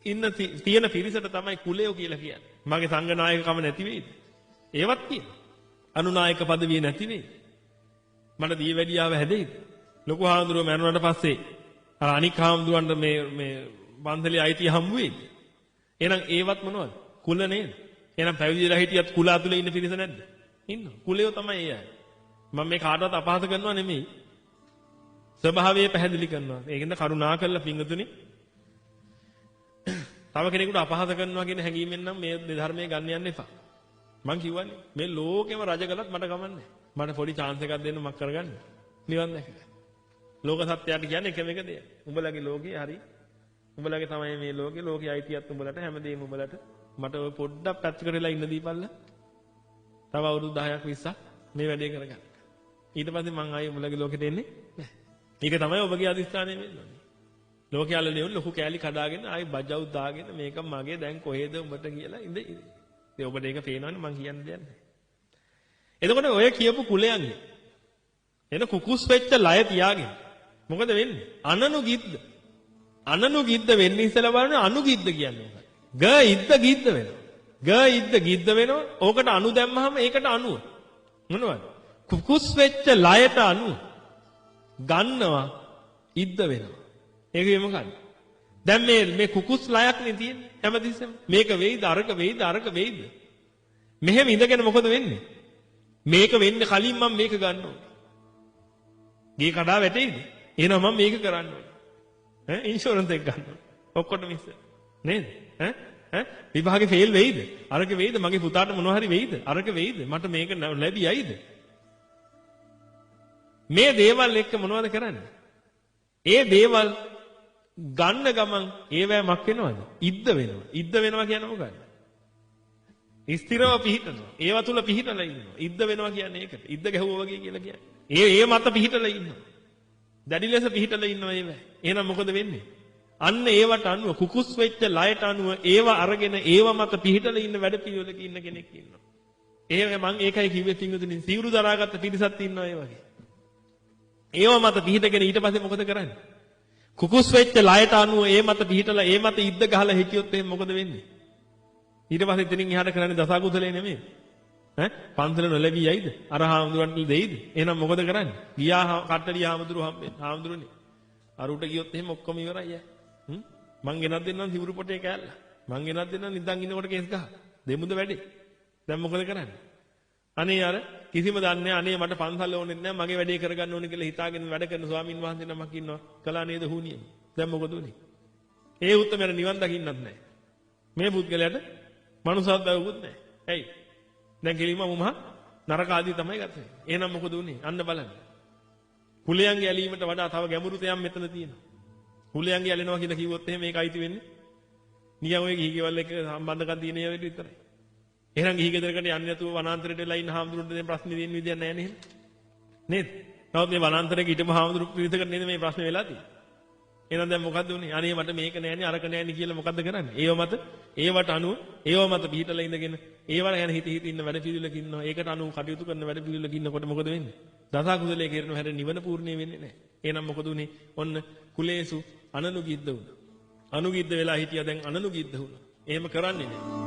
ඉන්න තියෙන පිරිසට තමයි කුලයෝ කියලා කියන්නේ. මගේ සංඝ නායකකම නැති වෙයිද? ඒවත් කියන. අනුනායක পদවිය නැති වෙයිද? මට දීවැඩියාව හැදෙයිද? ලොකු හාමුදුරුවෝ මැරුණාට පස්සේ අර අනික් හාමුදුරන්ට මේ පන්සලේ අයිතිය හම්බ වෙයිද? එහෙනම් ඒවත් මොනවද? කුල නේද? එහෙනම් පැවිදිලා හිටියත් කුල ඇතුලේ ඉන්න පිරිස නැද්ද? ඉන්නවා. කුලයෝ තමයි ඒ අය. මම මේ කාටවත් අපහාස කරනවා නෙමෙයි. ස්වභාවය පැහැදිලි කරනවා. ඒකෙන්ද කරුණා කළා පිංගුතුනි. තව කෙනෙකුට අපහාස කරනවා කියන හැඟීමෙන් නම් මේ ධර්මයේ ගන්න යන්න එපා. මං කියවන්නේ මේ ලෝකෙම රජ කළත් මට කමන්නේ. මට පොඩි chance එකක් දෙන්න මක් කරගන්න. නිවන් දැකලා. ලෝක සත්‍යයට කියන්නේ එකම එක දෙයක්. උඹලගේ ලෝකේ හරි. උඹලගේ තමයි මේ ලෝකේ අයිතියත් උඹලට හැමදේම උඹලට. මට ඔය පොඩ්ඩක් පැත්තකට වෙලා ඉන්න දීපල්ලා. තව අවුරුදු 10ක් 20ක් මේ වැඩේ කරගන්න. ඊට පස්සේ මං ආයේ උඹලගේ ලෝකෙට එන්නේ නැහැ. මේක තමයි ඔබගේ අදිස්ථානය වෙන්නේ. ලෝකයාල ලියන ලොකු කෑලි කඩාගෙන ආයි බජව් දාගෙන මේක මගේ දැන් කොහෙද උඹට කියලා ඉඳ. ඒ ඔබට ඒක පේනවනේ මං කියන්න දෙයක් නැහැ. එතකොට ඔය කියපු කුලයන්ගේ එන කුකුස් වෙච්ච ලය තියාගෙන මොකද වෙන්නේ? අනනු ගිද්ද වෙන්නේ ඉස්සලා බලන්න අනුගිද්ද කියන්නේ මොකක්ද? ග ඉද්ද ගිද්ද වෙනවා. ග ඉද්ද ගිද්ද වෙනවා. ඕකට අනු දැම්මහම ඒකට අනුව. මොනවද? කුකුස් වෙච්ච ලයට අනුව ගන්නවා ඉද්ද වෙනවා. ඒකේ මොකක්ද? දැන් මේ කුකුස් ලයක් නේ තියෙන්නේ හැමතිස්සෙම. මේක වෙයිද අරක වෙයිද? මෙහෙම ඉඳගෙන මොකද වෙන්නේ? මේක වෙන්න කලින් මම මේක ගන්න ඕනේ. ගේ කඩා වැටෙයිද? එහෙනම් මම මේක කරන්න ඕනේ. ඉන්ෂුරන්ස් එක ගන්න ඕනේ. ඔක්කොටම මිස් නේද? විභාගේ ෆේල් වෙයිද? අරක වෙයිද? මගේ පුතාට මොනවා හරි වෙයිද? අරක වෙයිද? මට මේක ලැබියයිද? මේ දේවල් එක්ක මොනවද කරන්නේ? ඒ දේවල් ගන්න ගමන් ඒවැමක් වෙනවද? ඉද්ද වෙනවා. ඉද්ද වෙනවා කියන්නේ මොකක්ද? ස්ථිරව පිහිටනවා. ඒව තුල පිහිටලා ඉන්නවා. ඉද්ද වෙනවා කියන්නේ ඒකට. ඉද්ද ගැහුවා වගේ කියලා කියන්නේ. ඒ මත පිහිටලා ඉන්නවා. දැඩි ලෙස පිහිටලා ඉන්නවා ඒව. එහෙනම් මොකද වෙන්නේ? අන්න ඒවට අනුව කුකුස් වෙච්ච ලයට අනුව ඒව අරගෙන ඒව මත පිහිටලා ඉන්න වැඩ පිළිවෙලක ඉන්න කෙනෙක් ඉන්නවා. මම ඒකයි කිව්වේ පින්වතුනි සිවුරු දරාගත්ත පිරිසක් ඉන්නවා ඒ වගේ. ඒව මත පිහිටගෙන ඊට පස්සේ මොකද කරන්නේ? කුකුස් වෙච්ච ලයට අනුව ඒ මත පිහිටලා ඒ මත ඉද්ද ගහලා හිටියොත් එහෙනම් මොකද වෙන්නේ? ඊට පස්සේ එතනින් එහාට කරන්නේ දසකුසලේ නෙමෙයි. පන්සල නොලැබියයිද? අර හාමුදුරන්ට දෙයිද? එහෙනම් මොකද කරන්නේ? ගියා කට්ටලිය හාමුදුරුව හම්බෙන්න. හාමුදුරනේ. අර උට ගියොත් එහෙම ඔක්කොම ඉවරයි. මං ගෙනත් දෙන්නම් සිවුරු පොටේ කෑල්ල. මං ගෙනත් දෙන්නම් නිදන් ඉන්නකොට කේස් ගහ. දෙමුද වැඩේ. දැන් මොකද කරන්නේ? අනේ අර කිසිම දන්නේ අනේ මට පන්සල් ඕනෙත් නැහැ මගේ වැඩේ කරගන්න ඕනේ කියලා හිතාගෙන වැඩ කරන ස්වාමින් වහන්සේ නමක් ඉන්නවා. කළා නේද හුනියම. දැන් මොකද උනේ? ඒ උත්තමයට නිවන් දකින්නත් නැහැ. මේ පුද්ගලයාට මනුසත් බවුත් නැහැ. ඇයි? දැන් කෙලිම මුමහ නරක ආදී තමයි ගත්තේ. එහෙනම් මොකද උනේ? අන්න බලන්න. කුලයන්ගේ ඇලීමට වඩා තව ගැඹුරු තයක් මෙතන තියෙනවා. කුලයන්ගේ ඇලෙනවා කියලා කිව්වොත් එහෙම මේක අයිති වෙන්නේ. නිකන් ඔය ගිහි ගෙවල් එක සම්බන්ධකම් තියෙන ඒවා විතරයි. එහෙනම් ගිහි ගෙදරකට යන්නේ නැතුව වනාන්තරයට වෙලා ඉන්න හාමුදුරුවන්ට දැන් ප්‍රශ්නේ දෙන්න විදියක් නැහැ නේද? නේද? නමුත් මේ වනාන්තරයේ හිටම හාමුදුරු පිරිසකට නේද මේ ප්‍රශ්නේ වෙලා තියෙන්නේ. එහෙනම් දැන් මොකද්ද උනේ? අනේ මට මේක නෑනේ අරක නෑනේ කියලා මොකද්ද කරන්නේ? ඒව මත ඒවට අනුව ඒව මත පිහිටලා ඉඳගෙන ඒවට ගැන හිත ඉන්න වැඩ පිළිවෙලක ඉන්නවා. ඒකට අනුව කටයුතු කරන වැඩ පිළිවෙලක ඉන්නකොට මොකද වෙන්නේ? දස කුසලයේ කෙරෙන හැර නිවන පූර්ණේ වෙන්නේ නැහැ. එහෙනම් මොකද උනේ? ඔන්න කුලේසු අනනුගිද්ද වුණා. අනුගිද්ද වෙලා හිටියා දැන් අනනුගිද්ද වුණා. එහෙම කරන්නේ නෑ.